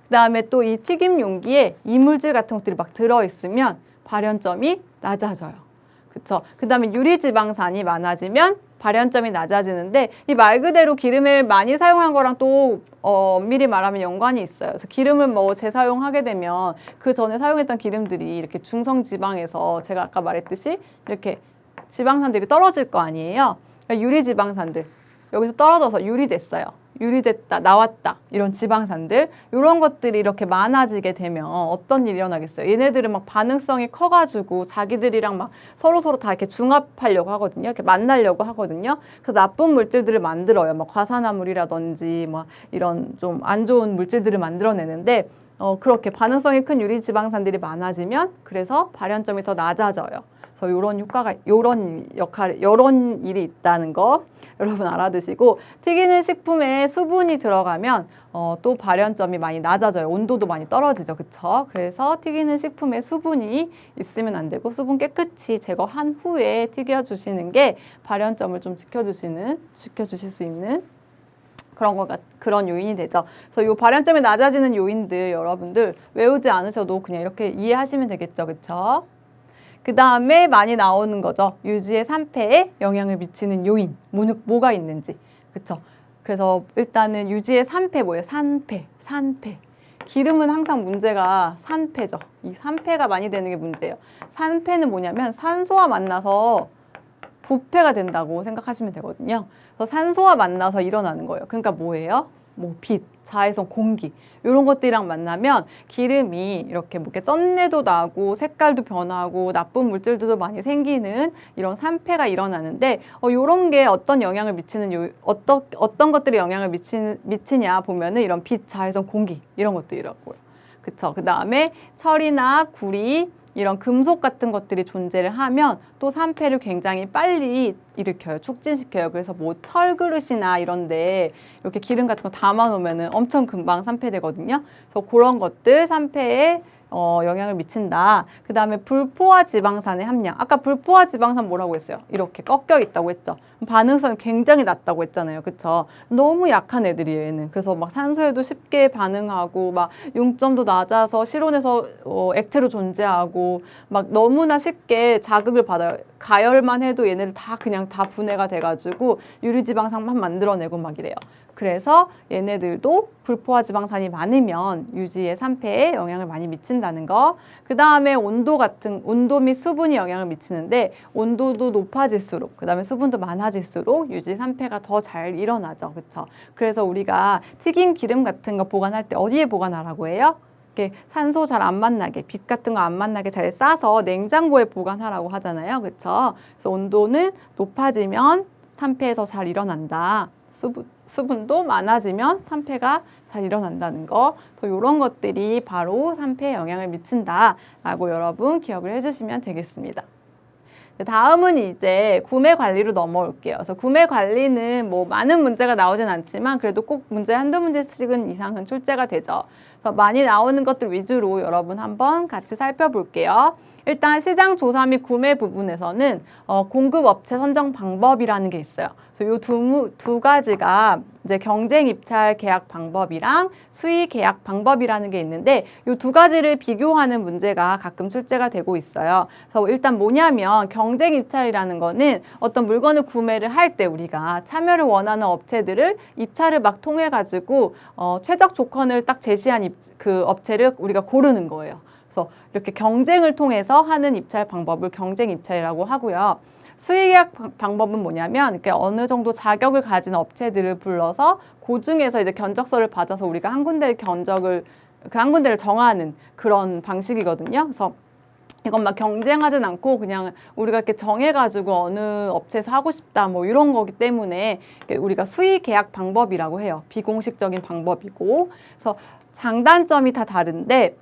그다음에 또 이 튀김 용기에 이물질 같은 것들이 막 들어있으면 발연점이 낮아져요. 그쵸? 그 다음에 유리지방산이 많아지면 발연점이 낮아지는데 이 말 그대로 기름을 많이 사용한 거랑 또 엄밀히 말하면 연관이 있어요. 그래서 기름을 뭐 재사용하게 되면 그 전에 사용했던 기름들이 이렇게 중성지방에서 제가 아까 말했듯이 이렇게 지방산들이 떨어질 거 아니에요. 그러니까 유리지방산들 여기서 떨어져서 유리됐어요. 유리됐다, 나왔다 이런 지방산들 이런 것들이 이렇게 많아지게 되면 어떤 일이 일어나겠어요? 얘네들은 막 반응성이 커가지고 자기들이랑 막 서로 다 이렇게 중합하려고 하거든요. 이렇게 만나려고 하거든요. 그래서 나쁜 물질들을 만들어요. 막 과산화물이라든지 막 이런 좀 안 좋은 물질들을 만들어내는데 그렇게 반응성이 큰 유리지방산들이 많아지면 그래서 발연점이 더 낮아져요. 그래서 이런 효과가, 이런 일이 있다는 거. 여러분 알아두시고 튀기는 식품에 수분이 들어가면 또 발연점이 많이 낮아져요. 온도도 많이 떨어지죠. 그쵸? 그래서 튀기는 식품에 수분이 있으면 안 되고 수분 깨끗이 제거한 후에 튀겨주시는 게 발연점을 좀 지켜주실 수 있는 그런 요인이 되죠. 그래서 이 발연점이 낮아지는 요인들 여러분들 외우지 않으셔도 그냥 이렇게 이해하시면 되겠죠. 그쵸? 그 다음에 많이 나오는 거죠. 유지의 산패에 영향을 미치는 요인. 뭐가 있는지. 그쵸? 그래서 일단은 유지의 산패 뭐예요? 산패. 기름은 항상 문제가 산패죠. 이 산패가 많이 되는 게 문제예요. 산패는 뭐냐면 산소와 만나서 부패가 된다고 생각하시면 되거든요. 그래서 산소와 만나서 일어나는 거예요. 그러니까 뭐예요? 뭐 빛, 자외선, 공기 이런 것들이랑 만나면 기름이 이렇게 뭐 이렇게 쩐내도 나고 색깔도 변하고 나쁜 물질들도 많이 생기는 이런 산패가 일어나는데 이런 게 어떤 영향을 미치는 어떤 것들이 영향을 미치냐 보면은 이런 빛, 자외선, 공기 이런 것들이라고요. 그쵸? 그 다음에 철이나 구리 이런 금속 같은 것들이 존재를 하면 또 산패를 굉장히 빨리 일으켜요. 촉진시켜요. 그래서 뭐 철그릇이나 이런데 이렇게 기름 같은 거 담아 놓으면은 엄청 금방 산패되거든요. 그래서 그런 것들 산패에 영향을 미친다. 그 다음에 불포화 지방산의 함량. 아까 불포화 지방산 뭐라고 했어요? 이렇게 꺾여 있다고 했죠. 반응성이 굉장히 낮다고 했잖아요. 그쵸? 너무 약한 애들이에요, 얘는. 그래서 막 산소에도 쉽게 반응하고 막 융점도 낮아서 실온에서 액체로 존재하고 막 너무나 쉽게 자극을 받아요. 가열만 해도 얘네들 다 그냥 다 분해가 돼가지고 유리지방산만 만들어내고 막 이래요. 그래서 얘네들도 불포화 지방산이 많으면 유지의 산패에 영향을 많이 미친다는 거. 그 다음에 온도 및 수분이 영향을 미치는데 온도도 높아질수록 그 다음에 수분도 많아질수록 유지 산패가 더 잘 일어나죠. 그쵸? 그래서 우리가 튀김 기름 같은 거 보관할 때 어디에 보관하라고 해요? 이렇게 산소 잘 안 만나게, 빛 같은 거 안 만나게 잘 싸서 냉장고에 보관하라고 하잖아요. 그쵸? 그래서 온도는 높아지면 산패에서 잘 일어난다. 수분도 많아지면 산패가 잘 일어난다는 거. 또 이런 것들이 바로 산패에 영향을 미친다라고 여러분 기억을 해주시면 되겠습니다. 다음은 이제 구매 관리로 넘어올게요. 그래서 구매 관리는 뭐 많은 문제가 나오진 않지만 그래도 꼭 문제 한두 문제씩은 이상은 출제가 되죠. 그래서 많이 나오는 것들 위주로 여러분 한번 같이 살펴볼게요. 일단 시장 조사 및 구매 부분에서는 공급 업체 선정 방법이라는 게 있어요. 그래서 이 두 가지가 이제 경쟁 입찰 계약 방법이랑 수의 계약 방법이라는 게 있는데 이 두 가지를 비교하는 문제가 가끔 출제가 되고 있어요. 그래서 일단 뭐냐면 경쟁 입찰이라는 거는 어떤 물건을 구매를 할 때 우리가 참여를 원하는 업체들을 입찰을 막 통해 가지고 최적 조건을 딱 제시한 그 업체를 우리가 고르는 거예요. 그래서 이렇게 경쟁을 통해서 하는 입찰 방법을 경쟁 입찰이라고 하고요. 수의계약 방법은 뭐냐면 이렇게 어느 정도 자격을 가진 업체들을 불러서 그 중에서 이제 견적서를 받아서 우리가 한 군데를 한 군데를 정하는 그런 방식이거든요. 그래서 이건 막 경쟁하진 않고 그냥 우리가 이렇게 정해가지고 어느 업체에서 하고 싶다 뭐 이런 거기 때문에 우리가 수의계약 방법이라고 해요. 비공식적인 방법이고. 그래서 장단점이 다 다른데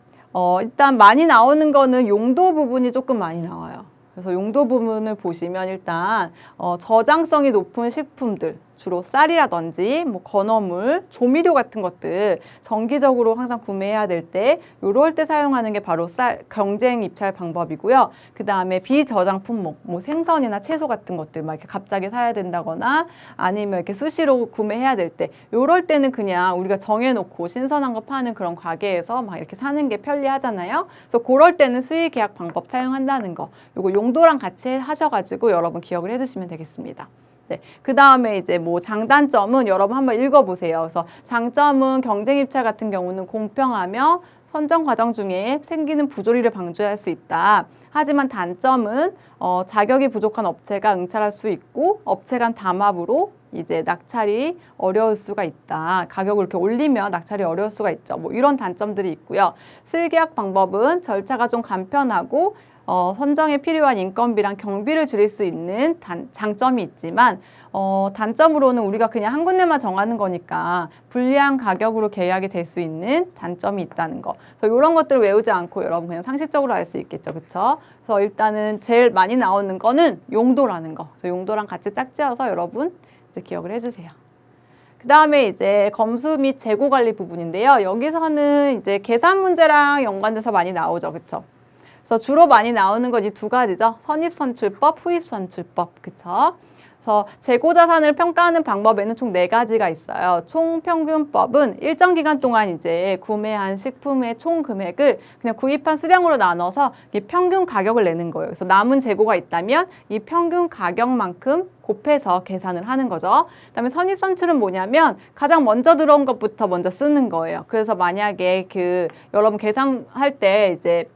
일단 많이 나오는 거는 용도 부분이 조금 많이 나와요. 그래서 용도 부분을 보시면 일단 저장성이 높은 식품들, 주로 쌀이라든지 뭐 건어물, 조미료 같은 것들 정기적으로 항상 구매해야 될 때 요럴 때 사용하는 게 바로 경쟁 입찰 방법이고요. 그 다음에 비저장 품목, 뭐 생선이나 채소 같은 것들 막 이렇게 갑자기 사야 된다거나 아니면 이렇게 수시로 구매해야 될 때 요럴 때는 그냥 우리가 정해놓고 신선한 거 파는 그런 가게에서 막 이렇게 사는 게 편리하잖아요. 그래서 그럴 때는 수의 계약 방법 사용한다는 거. 요거 용도랑 같이 하셔가지고 여러분 기억을 해주시면 되겠습니다. 네. 그 다음에 이제 뭐 장단점은 여러분 한번 읽어보세요. 그래서 장점은 경쟁 입찰 같은 경우는 공평하며 선정 과정 중에 생기는 부조리를 방지할 수 있다. 하지만 단점은 자격이 부족한 업체가 응찰할 수 있고 업체 간 담합으로 이제 낙찰이 어려울 수가 있다. 가격을 이렇게 올리면 낙찰이 어려울 수가 있죠. 뭐 이런 단점들이 있고요. 수의계약 방법은 절차가 좀 간편하고 선정에 필요한 인건비랑 경비를 줄일 수 있는 장점이 있지만 단점으로는 우리가 그냥 한 군데만 정하는 거니까 불리한 가격으로 계약이 될 수 있는 단점이 있다는 거. 그래서 이런 것들을 외우지 않고 여러분 그냥 상식적으로 알 수 있겠죠. 그렇죠? 그래서 일단은 제일 많이 나오는 거는 용도라는 거. 그래서 용도랑 같이 짝지어서 여러분 이제 기억을 해주세요. 그 다음에 이제 검수 및 재고 관리 부분인데요. 여기서는 이제 계산 문제랑 연관돼서 많이 나오죠. 그쵸? 그래서 주로 많이 나오는 건 이 두 가지죠. 선입선출법, 후입선출법. 그쵸? 그래서 재고 자산을 평가하는 방법에는 총 4가지가 있어요. 총평균법은 일정 기간 동안 이제 구매한 식품의 총 금액을 그냥 구입한 수량으로 나눠서 이 평균 가격을 내는 거예요. 그래서 남은 재고가 있다면 이 평균 가격만큼 곱해서 계산을 하는 거죠. 그다음에 선입선출은 뭐냐면 가장 먼저 들어온 것부터 먼저 쓰는 거예요. 그래서 만약에 여러분 계산할 때 이제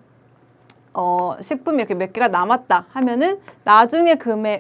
식품이 이렇게 몇 개가 남았다 하면은 나중에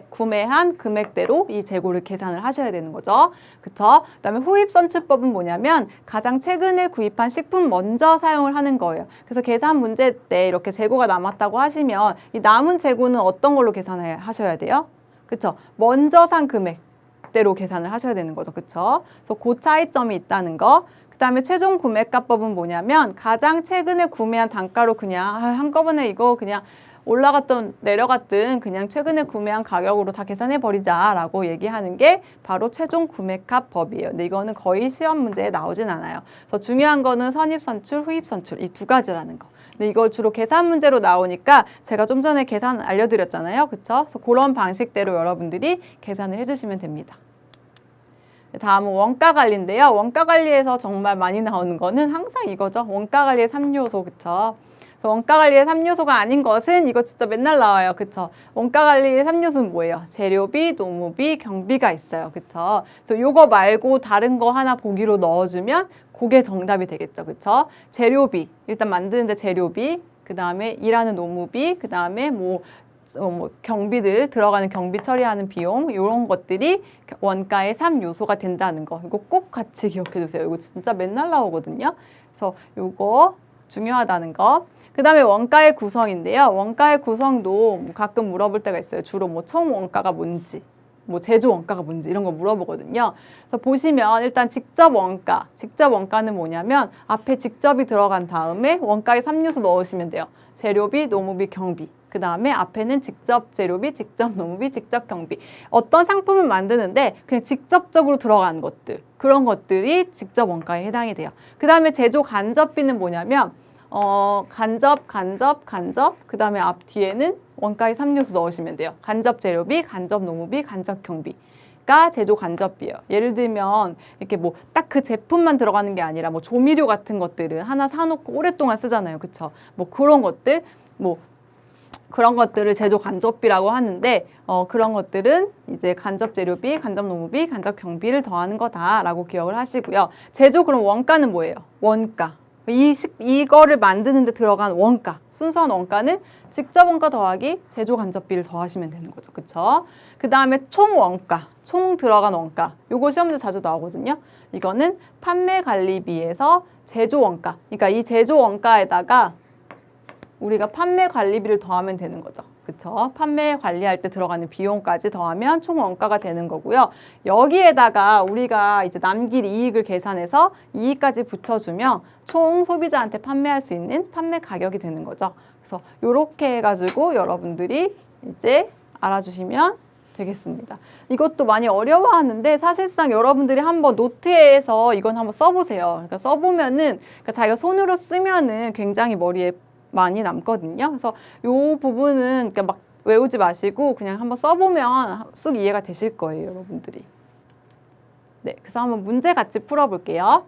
구매한 금액대로 이 재고를 계산을 하셔야 되는 거죠. 그쵸? 그다음에 후입선출법은 뭐냐면 가장 최근에 구입한 식품 먼저 사용을 하는 거예요. 그래서 계산 문제 때 이렇게 재고가 남았다고 하시면 이 남은 재고는 어떤 걸로 계산을 하셔야 돼요? 그쵸? 먼저 산 금액대로 계산을 하셔야 되는 거죠. 그쵸? 그래서 그 차이점이 있다는 거. 그 다음에 최종 구매가법은 뭐냐면 가장 최근에 구매한 단가로 그냥 한꺼번에 이거 그냥 올라갔든 내려갔든 그냥 최근에 구매한 가격으로 다 계산해 버리자 라고 얘기하는 게 바로 최종 구매가법이에요. 근데 이거는 거의 시험 문제에 나오진 않아요. 그래서 중요한 거는 선입선출, 후입선출 이 두 가지라는 거. 근데 이걸 주로 계산 문제로 나오니까 제가 좀 전에 계산 알려드렸잖아요. 그쵸? 그래서 그런 방식대로 여러분들이 계산을 해주시면 됩니다. 다음은 원가 관리인데요. 원가 관리에서 정말 많이 나오는 거는 항상 이거죠. 원가 관리의 3요소, 그쵸? 그래서 원가 관리의 3요소가 아닌 것은 이거 진짜 맨날 나와요. 그쵸? 원가 관리의 3요소는 뭐예요? 재료비, 노무비, 경비가 있어요. 그쵸? 그래서 요거 말고 다른 거 하나 보기로 넣어주면 그게 정답이 되겠죠. 그쵸? 재료비, 일단 만드는데 재료비, 그 다음에 일하는 노무비, 그 다음에 경비들 들어가는 경비 처리하는 비용 이런 것들이 원가의 3요소가 된다는 거 이거 꼭 같이 기억해 주세요. 이거 진짜 맨날 나오거든요. 그래서 이거 중요하다는 거. 그 다음에 원가의 구성인데요. 원가의 구성도 가끔 물어볼 때가 있어요. 주로 총 원가가 뭔지 제조 원가가 뭔지 이런 거 물어보거든요. 그래서 보시면 일단 직접 원가는 뭐냐면 앞에 직접이 들어간 다음에 원가의 3요소 넣으시면 돼요. 재료비, 노무비, 경비. 그 다음에 앞에는 직접 재료비, 직접 노무비, 직접 경비. 어떤 상품을 만드는데 그냥 직접적으로 들어가는 것들. 그런 것들이 직접 원가에 해당이 돼요. 그 다음에 제조 간접비는 뭐냐면 간접. 그 다음에 앞 뒤에는 원가의 3요소 넣으시면 돼요. 간접 재료비, 간접 노무비, 간접 경비가 제조 간접비예요. 예를 들면 이렇게 딱 그 제품만 들어가는 게 아니라 조미료 같은 것들은 하나 사놓고 오랫동안 쓰잖아요. 그쵸? 그런 것들, 그런 것들을 제조 간접비라고 하는데 그런 것들은 이제 간접 재료비, 간접 노무비, 간접 경비를 더하는 거다라고 기억을 하시고요. 제조 그럼 원가는 뭐예요? 원가. 이거를 만드는 데 들어간 원가. 순수한 원가는 직접 원가 더하기 제조 간접비를 더하시면 되는 거죠. 그쵸? 그 다음에 총 원가, 총 들어간 원가. 요거 시험 문제 자주 나오거든요. 이거는 판매 관리비에서 제조 원가. 그러니까 이 제조 원가에다가 우리가 판매 관리비를 더하면 되는 거죠. 그쵸? 판매 관리할 때 들어가는 비용까지 더하면 총 원가가 되는 거고요. 여기에다가 우리가 이제 남길 이익을 계산해서 이익까지 붙여주면 총 소비자한테 판매할 수 있는 판매 가격이 되는 거죠. 그래서 이렇게 해가지고 여러분들이 이제 알아주시면 되겠습니다. 이것도 많이 어려워하는데 사실상 여러분들이 한번 노트에서 이건 한번 써보세요. 그러니까 써보면은 자기가 손으로 쓰면은 굉장히 머리에 많이 남거든요. 그래서 이 부분은 그러니까 막 외우지 마시고 그냥 한번 써보면 쑥 이해가 되실 거예요, 여러분들이. 네, 그래서 한번 문제 같이 풀어볼게요.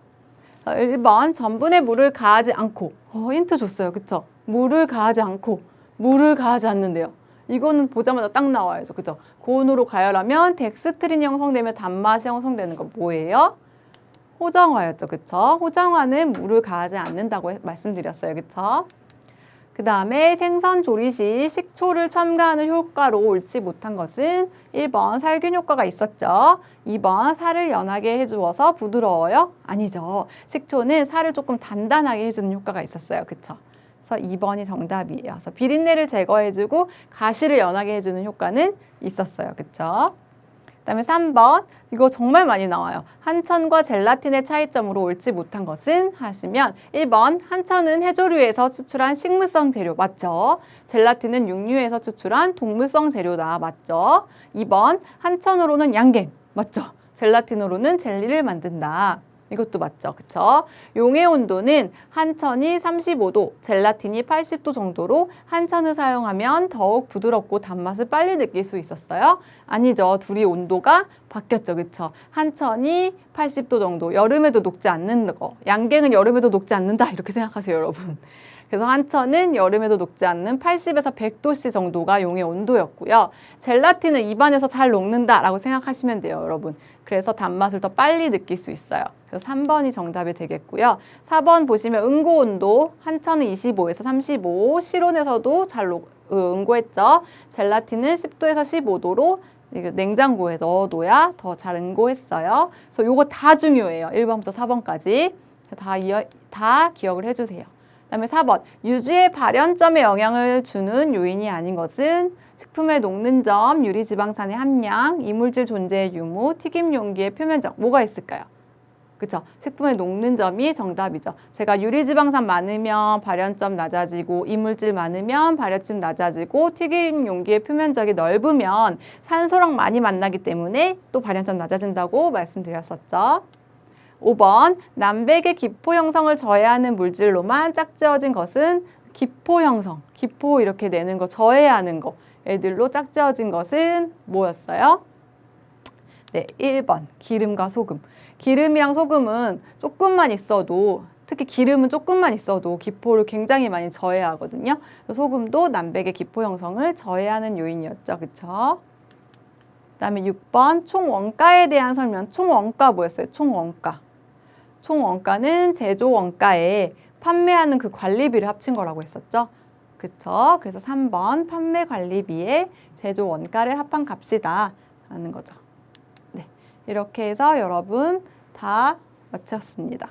1번 전분에 물을 가하지 않고 힌트 줬어요, 그쵸? 물을 가하지 않고 물을 가하지 않는데요. 이거는 보자마자 딱 나와야죠, 그쵸? 고온으로 가열하면 덱스트린이 형성되면 단맛이 형성되는 거 뭐예요? 호정화였죠, 그쵸? 호정화는 물을 가하지 않는다고 말씀드렸어요, 그쵸? 그 다음에 생선 조리 시 식초를 첨가하는 효과로 옳지 못한 것은 1번 살균 효과가 있었죠. 2번 살을 연하게 해주어서 부드러워요? 아니죠. 식초는 살을 조금 단단하게 해주는 효과가 있었어요. 그쵸? 그래서 2번이 정답이에요. 그래서 비린내를 제거해주고 가시를 연하게 해주는 효과는 있었어요. 그쵸? 그 다음에 3번 이거 정말 많이 나와요. 한천과 젤라틴의 차이점으로 옳지 못한 것은 하시면 1번 한천은 해조류에서 추출한 식물성 재료 맞죠? 젤라틴은 육류에서 추출한 동물성 재료다 맞죠? 2번 한천으로는 양갱 맞죠? 젤라틴으로는 젤리를 만든다. 이것도 맞죠? 그쵸? 용의 온도는 한천이 35도, 젤라틴이 80도 정도로 한천을 사용하면 더욱 부드럽고 단맛을 빨리 느낄 수 있었어요? 아니죠. 둘이 온도가 바뀌었죠. 그쵸? 한천이 80도 정도, 여름에도 녹지 않는 거. 양갱은 여름에도 녹지 않는다. 이렇게 생각하세요, 여러분. 그래서 한천은 여름에도 녹지 않는 80에서 100도씨 정도가 용의 온도였고요. 젤라틴은 입안에서 잘 녹는다라고 생각하시면 돼요, 여러분. 그래서 단맛을 더 빨리 느낄 수 있어요. 그래서 3번이 정답이 되겠고요. 4번 보시면 응고 온도, 한천은 25에서 35, 실온에서도 잘 응고했죠. 젤라틴은 10도에서 15도로 냉장고에 넣어둬야 더 잘 응고했어요. 그래서 요거 다 중요해요. 1번부터 4번까지. 다 기억을 해주세요. 그다음에 4번, 유지의 발연점에 영향을 주는 요인이 아닌 것은 식품의 녹는 점, 유리지방산의 함량, 이물질 존재의 유무, 튀김 용기의 표면적, 뭐가 있을까요? 그쵸? 식품의 녹는 점이 정답이죠. 제가 유리지방산 많으면 발연점 낮아지고, 이물질 많으면 발연점 낮아지고, 튀김 용기의 표면적이 넓으면 산소랑 많이 만나기 때문에 또 발연점 낮아진다고 말씀드렸었죠. 5번, 남백의 기포 형성을 저해하는 물질로만 짝지어진 것은 기포 형성, 기포 이렇게 내는 거, 저해하는 거, 애들로 짝지어진 것은 뭐였어요? 네, 1번, 기름과 소금. 기름이랑 소금은 조금만 있어도, 특히 기름은 조금만 있어도 기포를 굉장히 많이 저해하거든요. 소금도 남백의 기포 형성을 저해하는 요인이었죠. 그쵸? 그 다음에 6번, 총원가에 대한 설명. 총원가 뭐였어요? 총원가. 총원가는 제조 원가에 판매하는 그 관리비를 합친 거라고 했었죠. 그쵸? 그래서 3번, 판매 관리비에 제조 원가를 합한 값이다 라는 거죠. 네, 이렇게 해서 여러분 다 마쳤습니다.